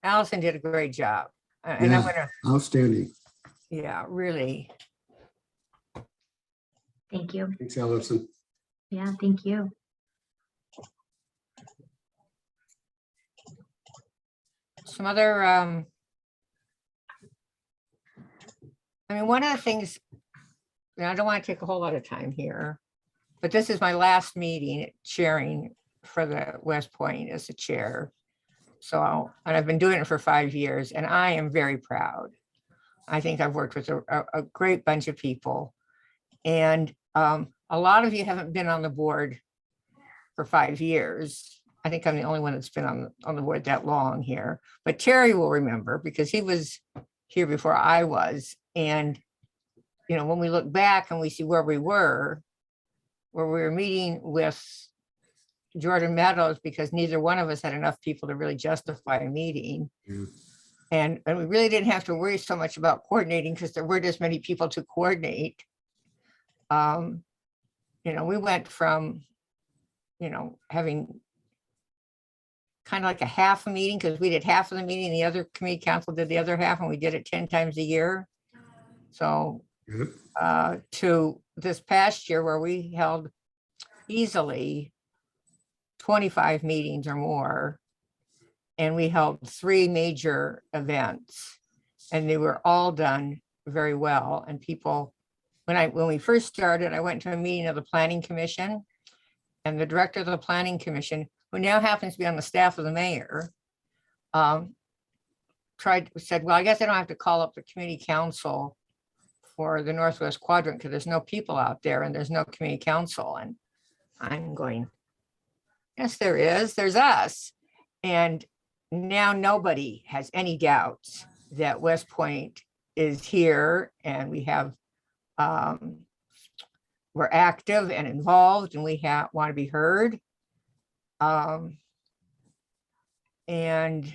Allison did a great job. And Yeah, I'm gonna, outstanding. yeah, really. Thank you. Thanks, Allison. Yeah, thank you. Some other, I mean, one of the things, and I don't want to take a whole lot of time here, but this is my last meeting chairing for the Westpointe as the chair. So, and I've been doing it for 5 years, and I am very proud. I think I've worked with a great bunch of people. And a lot of you haven't been on the board for 5 years. I think I'm the only one that's been on the board that long here. But Terry will remember because he was here before I was. And, you know, when we look back and we see where we were meeting with Jordan Meadows because neither one of us had enough people to really justify a meeting. Yeah. And we really didn't have to worry so much about coordinating because there weren't as many people to coordinate. You know, we went from, you know, having kind of like a half a meeting because we did half of the meeting, the other committee council did the other half, and we did it 10 times a year. So to this past year where we held easily 25 meetings or more, and we held 3 major events, and they were all done very well. And people, when we first started, I went to a meeting of the Planning Commission, and the director of the Planning Commission, who now happens to be on the staff of the mayor, said, well, I guess I don't have to call up the community council for the Northwest Quadrant because there's no people out there and there's no community council. And I'm going, yes, there is, there's us. And now nobody has any doubts that Westpointe is here, and we have, we're active and involved, and we want to be heard. And, you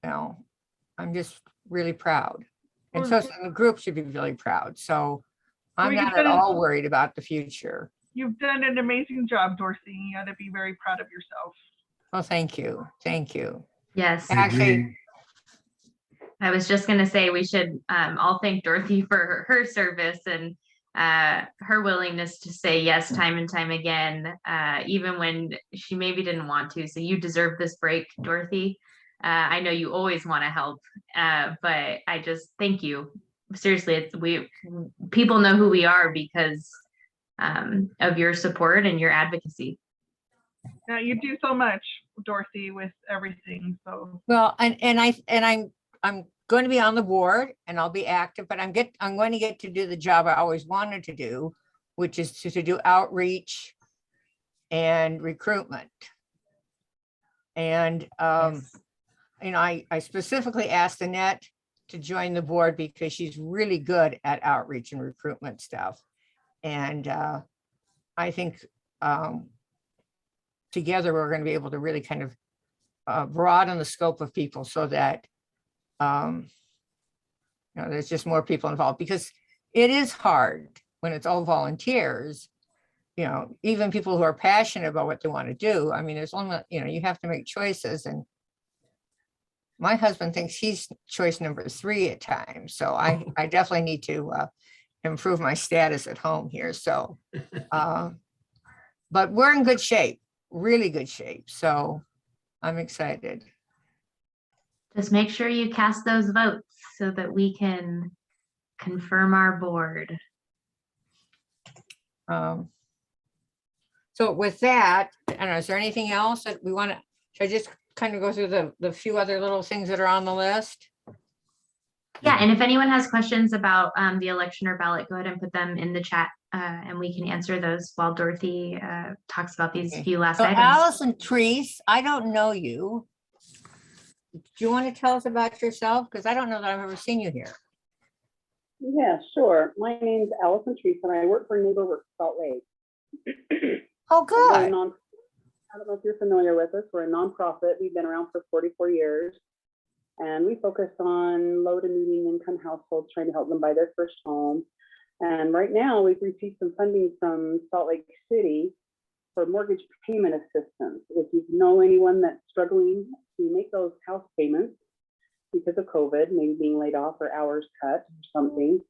know, I'm just really proud. And so the group should be really proud. So I'm not at all worried about the future. You've done an amazing job, Dorothy. You ought to be very proud of yourself. Well, thank you. Thank you. Yes. Actually, I was just going to say we should all thank Dorothy for her service and her willingness to say yes time and time again, even when she maybe didn't want to. So you deserve this break, Dorothy. I know you always want to help, but I just thank you. Seriously, people know who we are because of your support and your advocacy. Yeah, you do so much, Dorothy, with everything. So well, and I'm going to be on the board and I'll be active, but I'm going to get to do the job I always wanted to do, which is to do outreach and recruitment. And you know, I specifically asked Annette to join the board because she's really good at outreach and recruitment stuff. And I think together we're going to be able to really kind of broaden the scope of people so that you know, there's just more people involved, because it is hard when it's all volunteers, you know, even people who are passionate about what they want to do. I mean, there's only, you know, you have to make choices, and my husband thinks he's choice number 3 at times. So I definitely need to improve my status at home here. So, but we're in good shape, really good shape. So I'm excited. Just make sure you cast those votes so that we can confirm our board. So with that, I don't know, is there anything else that we want to, should I just kind of go through the few other little things that are on the list? Yeah, and if anyone has questions about the election or ballot, go ahead and put them in the chat and we can answer those while Dorothy talks about these few last So items. Allison Treese, I don't know you. Do you want to tell us about yourself? Because I don't know that I've ever seen you here. Yeah, sure. My name's Allison Treese and I work for NeighborWorks Salt Lake. Oh, good. I don't know if you're familiar with us. We're a nonprofit. We've been around for 44 years. And we focus on low to medium income households, trying to help them buy their first home. And right now we've received some funding from Salt Lake City for mortgage payment assistance. If you know anyone that's struggling to make those house payments because of COVID, maybe being laid off or hours cut or something,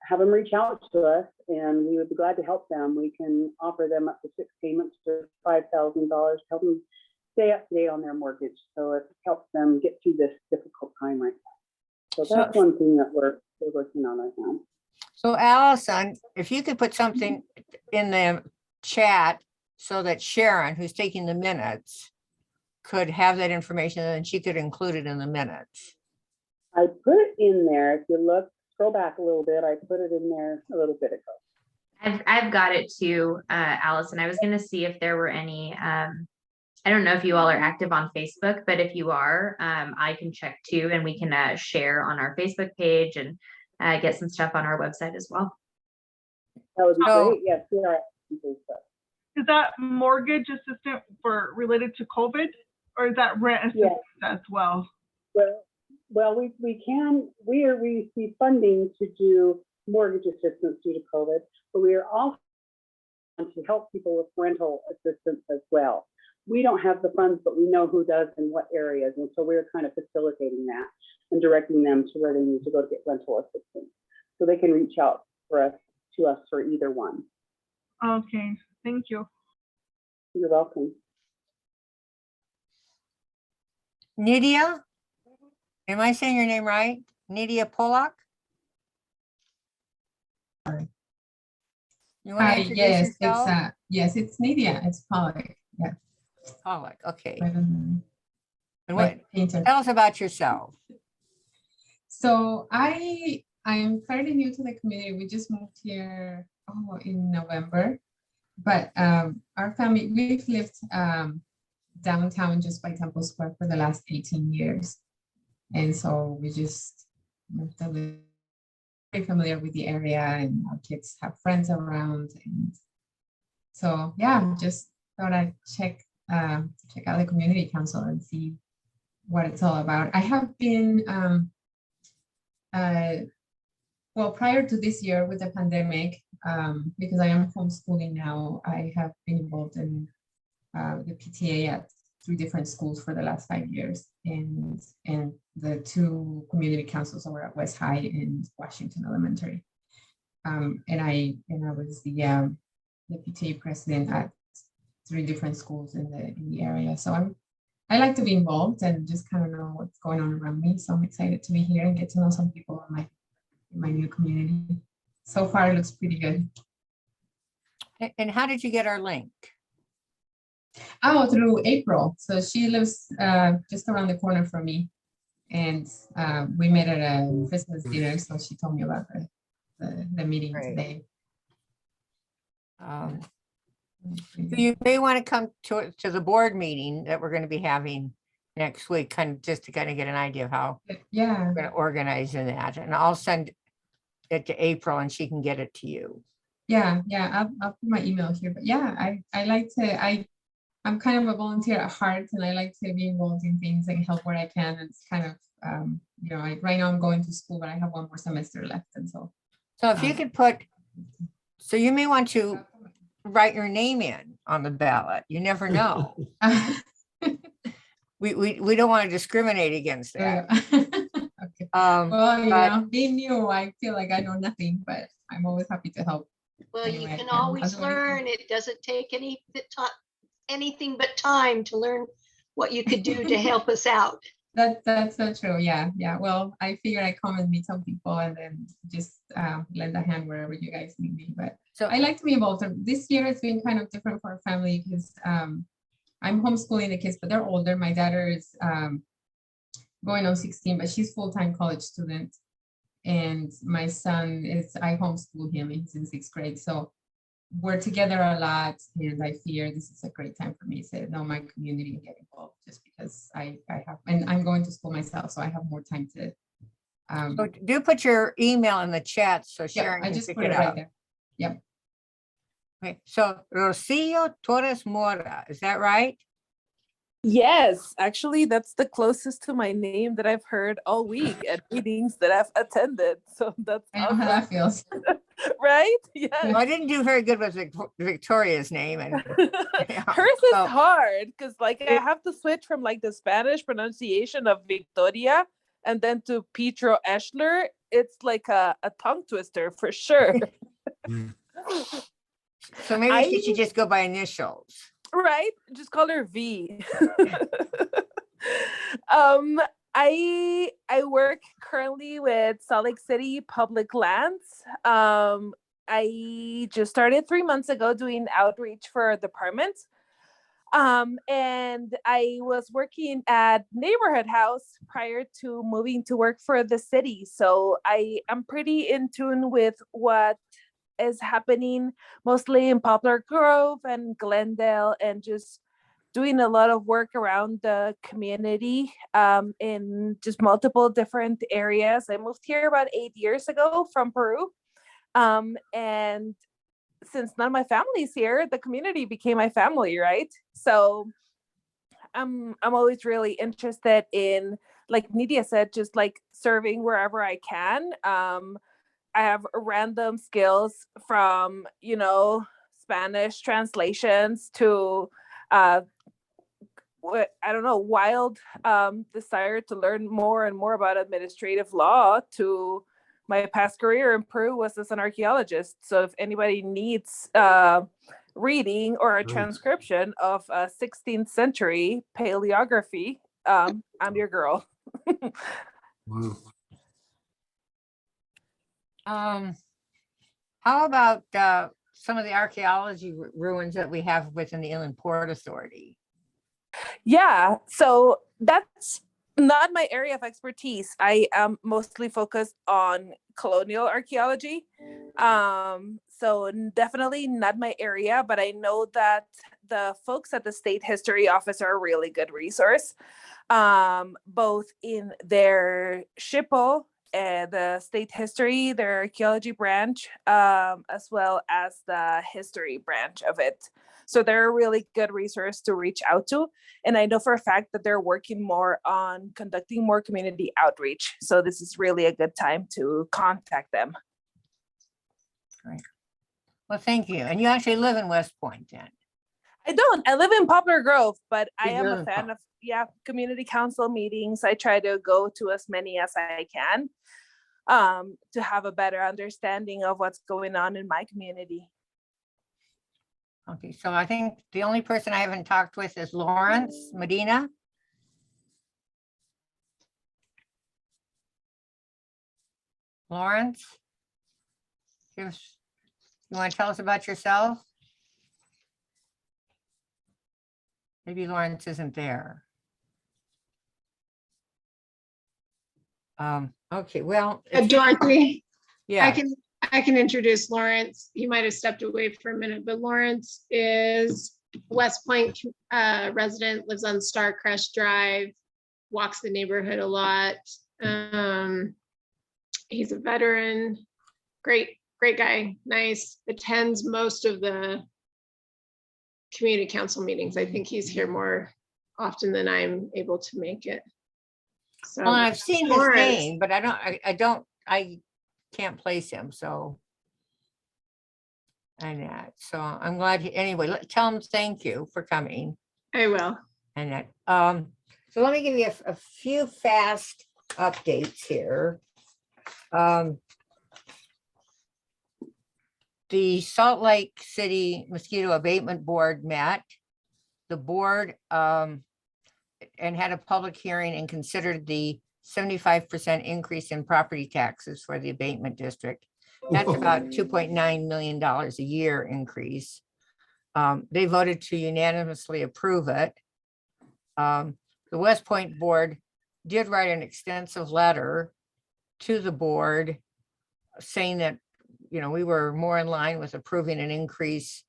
have them reach out to us and we would be glad to help them. We can offer them up to 6 payments for $5,000 to help them stay up to date on their mortgage. So it helps them get through this difficult time right now. So that's one thing that we're working on right now. So Allison, if you could put something in the chat so that Sharon, who's taking the minutes, could have that information and then she could include it in the minutes. I put it in there. If you look, scroll back a little bit, I put it in there a little bit ago. I've got it too, Allison. I was gonna see if there were any, I don't know if you all are active on Facebook, but if you are, I can check too, and we can share on our Facebook page and get some stuff on our website as well. That would be So- great. Yes, we are on Facebook. Is that mortgage assistant for related to COVID, or is that rent assistance as well? Well, we receive funding to do mortgage assistance due to COVID, but we are also to help people with rental assistance as well. We don't have the funds, but we know who does in what areas. And so we're kind of facilitating that and directing them to where they need to go to get rental assistance. So they can reach out to us for either one. Okay, thank you. You're welcome. Nydia? Am I saying your name right? Nydia Polak? You want to introduce yes, yourself? yes, it's Nydia. It's Pollock. Yeah. Polak, okay. I don't know. And what, Painter. tell us about yourself. So I am fairly new to the community. We just moved here in November, but our family, we've lived downtown just by Temple Square for the last 18 years. And so we just moved to live, very familiar with the area, and our kids have friends around. And so, yeah, just thought I'd check out the community council and see what it's all about. I have been, well, prior to this year with the pandemic, because I am homeschooling now, I have been involved in the PTA at 3 different schools for the last 5 years, and the 2 community councils are at West High and Washington Elementary. And I was the PTA president at 3 different schools in the area. So I like to be involved and just kind of know what's going on around me. So I'm excited to be here and get to know some people in my new community. So far, it looks pretty good. And how did you get our link? Oh, through April. So she lives just around the corner from me. And we met at a Christmas dinner. So she told me about the meeting today. So you may want to come to the board meeting that we're going to be having next week, just to kind of get an idea of how we're going to organize in that. And I'll send it to April and she can get it to you. Yeah, I'll put my email here. But yeah, I like to, I'm kind of a volunteer at heart, and I like to be involved in things and help where I can. It's kind of, right now I'm going to school, but I have 1 more semester left. And so if you could so you may want to write your name in on the ballot. You never know. We don't want to discriminate against that. Okay. Well, being new, I feel like I know nothing, but I'm always happy to help. Well, Anyway, you I can can. I'll always do anything. learn. It doesn't take anything but time to learn what you could do to help us out. That's so true. Yeah. Well, I figure I come and meet some people and then just lend a hand wherever you guys need me. But so I like to be involved. This year it's been kind of different for our family because I'm homeschooling the kids, but they're older. My daughter is going on 16, but she's full-time college student. And my son I homeschool him, and he's in 6th grade. So we're together a lot, and I fear this is a great time for me to know my community and get involved, just because I have, and I'm going to school myself, so I have more time to. So do put your email in the chat so Sharon I can just pick put it it right up. there. Yep. Okay, so Rocio Torres Mora, is that right? Yes, actually, that's the closest to my name that I've heard all week at meetings that I've attended. So that's I know how that feels. right? Yeah. Well, I didn't do very good with Victoria's name. And hers is hard because I have to switch from the Spanish pronunciation of Victoria and then to Petro Eschler. It's like a tongue twister for sure. So maybe she should just go by initials. Right? Just call her V. I work currently with Salt Lake City Public Lands I just started 3 months ago doing outreach for departments. And I was working at neighborhood house prior to moving to work for the city. So I am pretty in tune with what is happening mostly in Poplar Grove and Glendale, and just doing a lot of work around the community in just multiple different areas. I moved here about 8 years ago from Peru. And since none of my family's here, the community became my family, right? So I'm always really interested in, like Nidia said, just like serving wherever I can. I have random skills from, Spanish translations to I don't know, wild desire to learn more and more about administrative law, to my past career in Peru was as an archaeologist. So if anybody needs reading or a transcription of 16th century paleography, I'm your girl. Wow. How about some of the archaeology ruins that we have within the Inland Port Authority? Yeah, so that's not my area of expertise. I am mostly focused on colonial archaeology. So definitely not my area, but I know that the folks at the State History Office are a really good resource, both in their SHPO, the state history, their archaeology branch, as well as the history branch of it. So they're a really good resource to reach out to. And I know for a fact that they're working more on conducting more community outreach. So this is really a good time to contact them. Great. Well, thank you. And you actually live in Westpointe then? I don't. I live in Poplar Grove, but I You am live a in fan of, community council meetings. I try to go to as many as I can to have a better understanding of what's going on in my community. Okay, so I think the only person I haven't talked with is Lawrence Medina. Lawrence? You want to tell us about yourself? Maybe Lawrence isn't there. Okay, well. Dorothy. Yeah. I can introduce Lawrence. He might have stepped away for a minute, but Lawrence is Westpointe resident, lives on Starcrest Drive, walks the neighborhood a lot. He's a veteran, great guy, nice, attends most of the community council meetings. I think he's here more often than I'm able to make it. So Well, I've seen his name, but I can't place him, so. Annette, so I'm glad, anyway, tell him thank you for coming. I will. Annette, so let me give you a few fast updates here. The Salt Lake City Mosquito Abatement Board met. The board and had a public hearing and considered the 75% increase in property taxes for the abatement district. That's about $2.9 million a year increase. They voted to unanimously approve it. The Westpointe board did write an extensive letter to the board saying that, we were more in line with approving an increase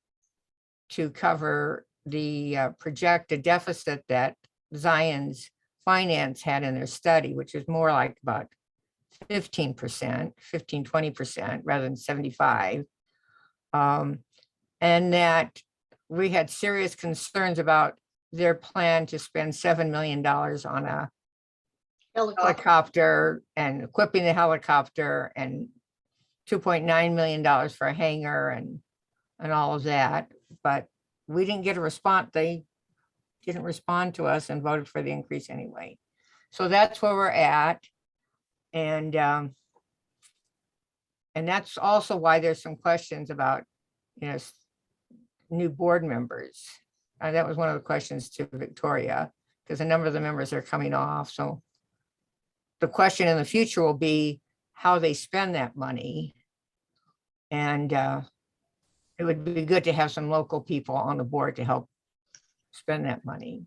to cover the projected deficit that Zion's Finance had in their study, which is more like about 20% rather than 75. And that we had serious concerns about their plan to spend $7 million on a helicopter and equipping the helicopter, and $2.9 million for a hangar and all of that. But we didn't get a response. They didn't respond to us and voted for the increase anyway. So that's where we're at. And that's also why there's some questions about, new board members. That was one of the questions to Victoria, because a number of the members are coming off. So the question in the future will be how they spend that money. And it would be good to have some local people on the board to help spend that money.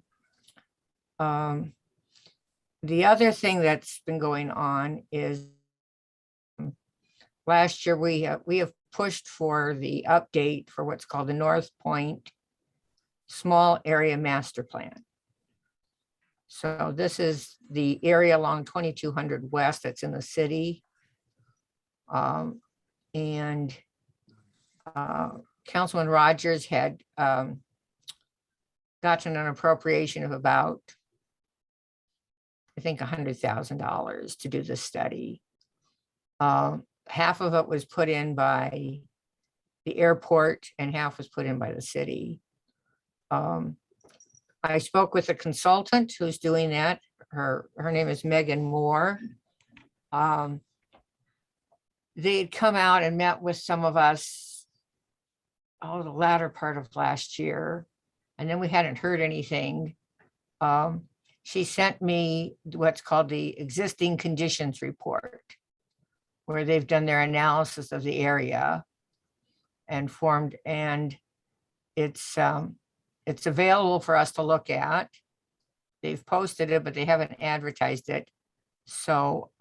The other thing that's been going on is last year we have pushed for the update for what's called the North Point Small Area Master Plan. So this is the area along 2200 West that's in the city. And Councilman Rogers had gotten an appropriation of about, I think, $100,000 to do the study. Half of it was put in by the airport and half was put in by the city. I spoke with a consultant who's doing that. Her name is Megan Moore. They had come out and met with some of us, the latter part of last year, and then we hadn't heard anything. She sent me what's called the existing conditions report, where they've done their analysis of the area and formed, and it's available for us to look at. They've posted it, but they haven't advertised it. So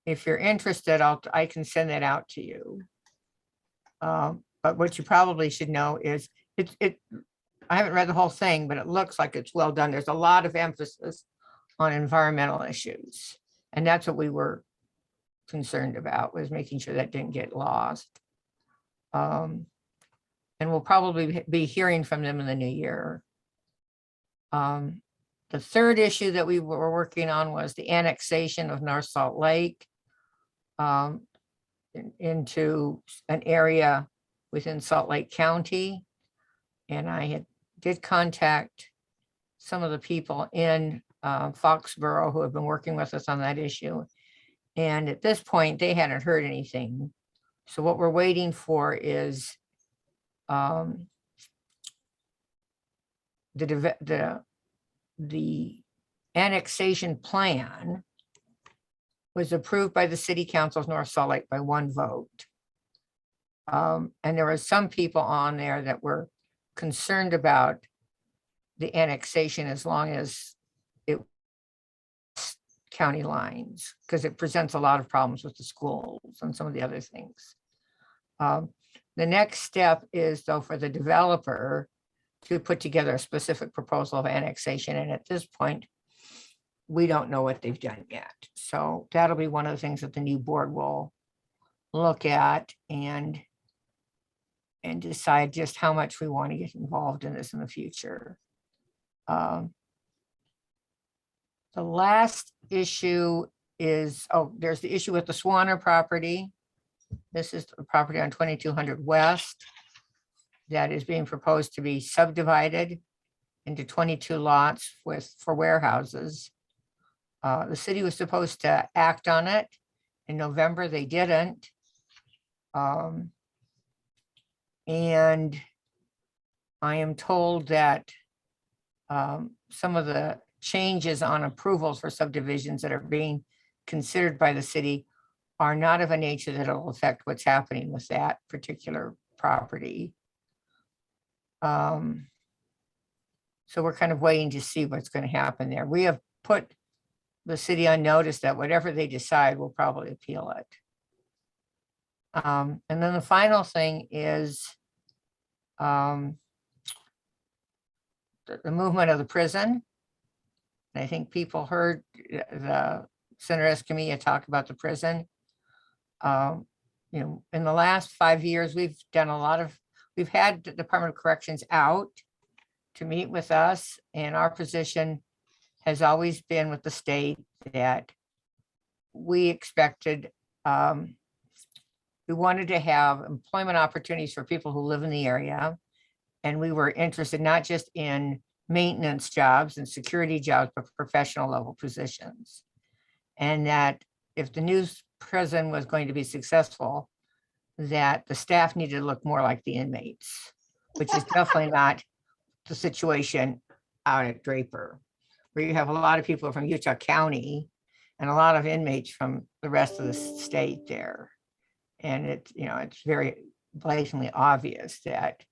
if you're interested, I can send that out to you. But what you probably should know is I haven't read the whole thing, but it looks like it's well done. There's a lot of emphasis on environmental issues. And that's what we were concerned about, was making sure that didn't get lost. And we'll probably be hearing from them in the new year. The third issue that we were working on was the annexation of North Salt Lake into an area within Salt Lake County. And I did contact some of the people in Foxborough who have been working with us on that issue. And at this point, they hadn't heard anything. So what we're waiting for is the annexation plan was approved by the City Council of North Salt Lake by 1 vote. And there were some people on there that were concerned about the annexation as long as it county lines, because it presents a lot of problems with the schools and some of the other things. The next step is, though, for the developer to put together a specific proposal of annexation. And at this point, we don't know what they've done yet. So that'll be one of the things that the new board will look at and decide just how much we want to get involved in this in the future. The last issue is, there's the issue with the Swanner property. This is the property on 2200 West that is being proposed to be subdivided into 22 lots for warehouses. The city was supposed to act on it in November. They didn't. And I am told that some of the changes on approvals for subdivisions that are being considered by the city are not of a nature that will affect what's happening with that particular property. So we're kind of waiting to see what's going to happen there. We have put the city on notice that whatever they decide, we'll probably appeal it. And then the final thing is the movement of the prison. And I think people heard the Senator Escamilla talk about the prison. In the last 5 years, we've had the Department of Corrections out to meet with us, and our position has always been with the state that we expected, we wanted to have employment opportunities for people who live in the area. And we were interested not just in maintenance jobs and security jobs, but professional level positions. And that if the new prison was going to be successful, that the staff needed to look more like the inmates, which is definitely not the situation out at Draper, where you have a lot of people from Utah County and a lot of inmates from the rest of the state there. And it's, you know, it's very blatantly obvious that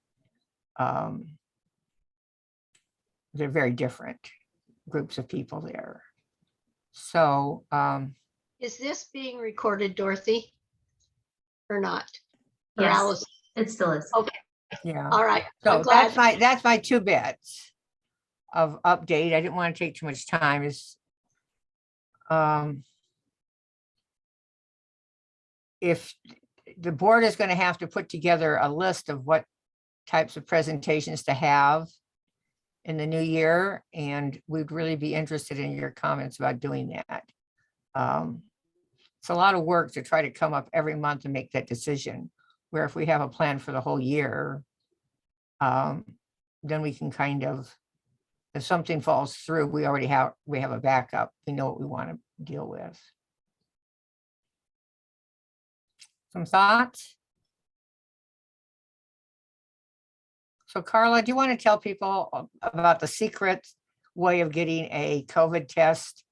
they're very different groups of people there. So Is this being recorded, Dorothy? Or not? Or Yes, Alice? it still is. Okay, yeah. all right. So I'm glad. that's my 2 bits of update. I didn't want to take too much time. Is if the board is going to have to put together a list of what types of presentations to have in the new year, and we'd really be interested in your comments about doing that. It's a lot of work to try to come up every month and make that decision, where if we have a plan for the whole year, then we can kind of, if something falls through, we have a backup. We know what we want to deal with. Some thoughts? So Carla, do you want to tell people about the secret way of getting a COVID test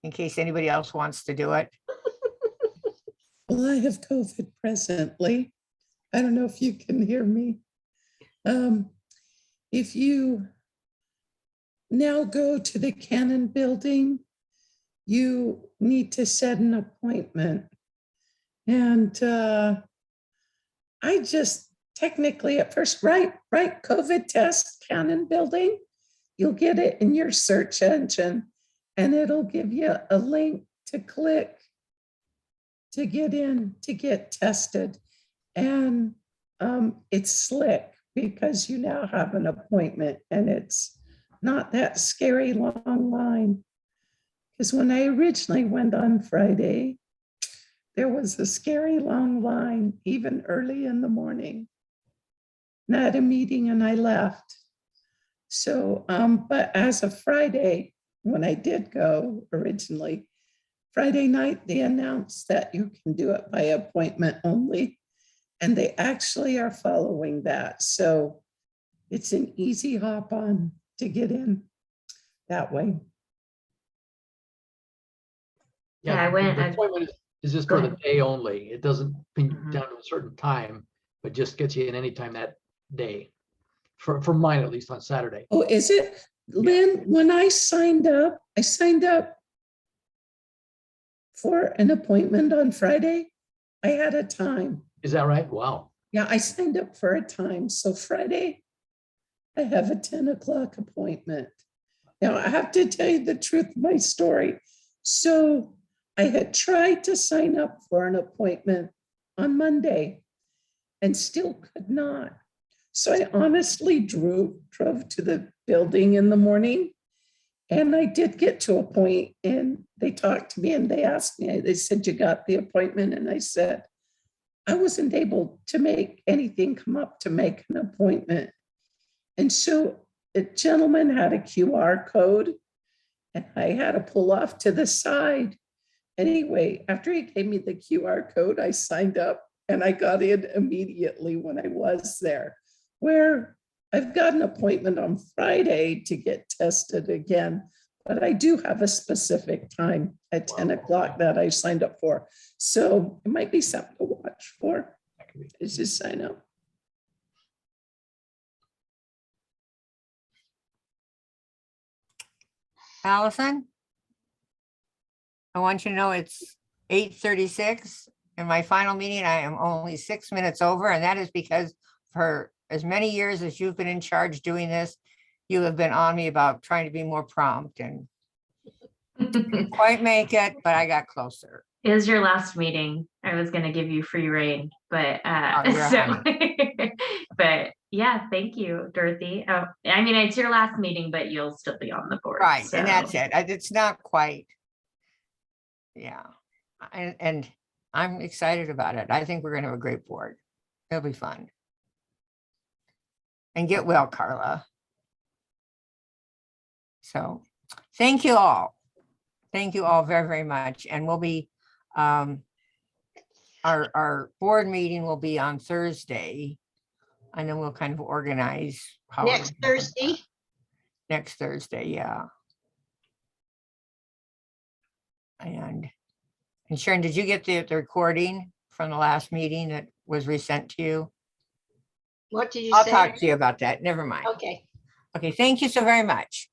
in case anybody else wants to do it? Well, I have COVID presently. I don't know if you can hear me. If you now go to the Cannon building, you need to set an appointment. And I just technically at first, write COVID test Cannon building. You'll get it in your search engine and it'll give you a link to click to get in, to get tested. And it's slick because you now have an appointment and it's not that scary long line. Because when I originally went on Friday, there was a scary long line, even early in the morning. And I had a meeting and I left. So, but as of Friday, when I did go originally, Friday night, they announced that you can do it by appointment only. And they actually are following that. So it's an easy hop on to get in that way. Yeah, I went. The appointment is just for the day only. It doesn't pin you down to a certain time, but just gets you in anytime that day. For mine, at least on Saturday. Oh, is it? Lynn, when I signed up for an appointment on Friday. I had a time. Is that right? Wow. Yeah, I signed up for a time. So Friday, I have a 10 o'clock appointment. Now, I have to tell you the truth of my story. So I had tried to sign up for an appointment on Monday and still could not. So I honestly drove to the building in the morning. And I did get to a point and they talked to me and they asked me, they said, you got the appointment? And I said, I wasn't able to make anything come up to make an appointment. And so the gentleman had a QR code and I had to pull off to the side. Anyway, after he gave me the QR code, I signed up and I got in immediately when I was there, where I've got an appointment on Friday to get tested again, but I do have a specific time at 10 o'clock that I signed up for. So it might be something to watch for. Is just sign up. Allison? I want you to know it's 8:36. In my final meeting, I am only 6 minutes over, and that is because for as many years as you've been in charge doing this, you have been on me about trying to be more prompt and didn't quite make it, but I got closer. It was your last meeting. I was going to give you free reign, but but yeah, thank you, Dorothy. Oh, I mean, it's your last meeting, but you'll still be on the board. Right, so. and that's it. It's not quite. Yeah, and I'm excited about it. I think we're going to have a great board. It'll be fun. And get well, Carla. So thank you all. Thank you all very, very much. And we'll be, our board meeting will be on Thursday. And then we'll kind of organize. How Next Thursday? Next Thursday, yeah. And Sharon, did you get the recording from the last meeting that was resent to you? What did you I'll say? talk to you about that. Never mind. Okay. Okay, thank you so very much.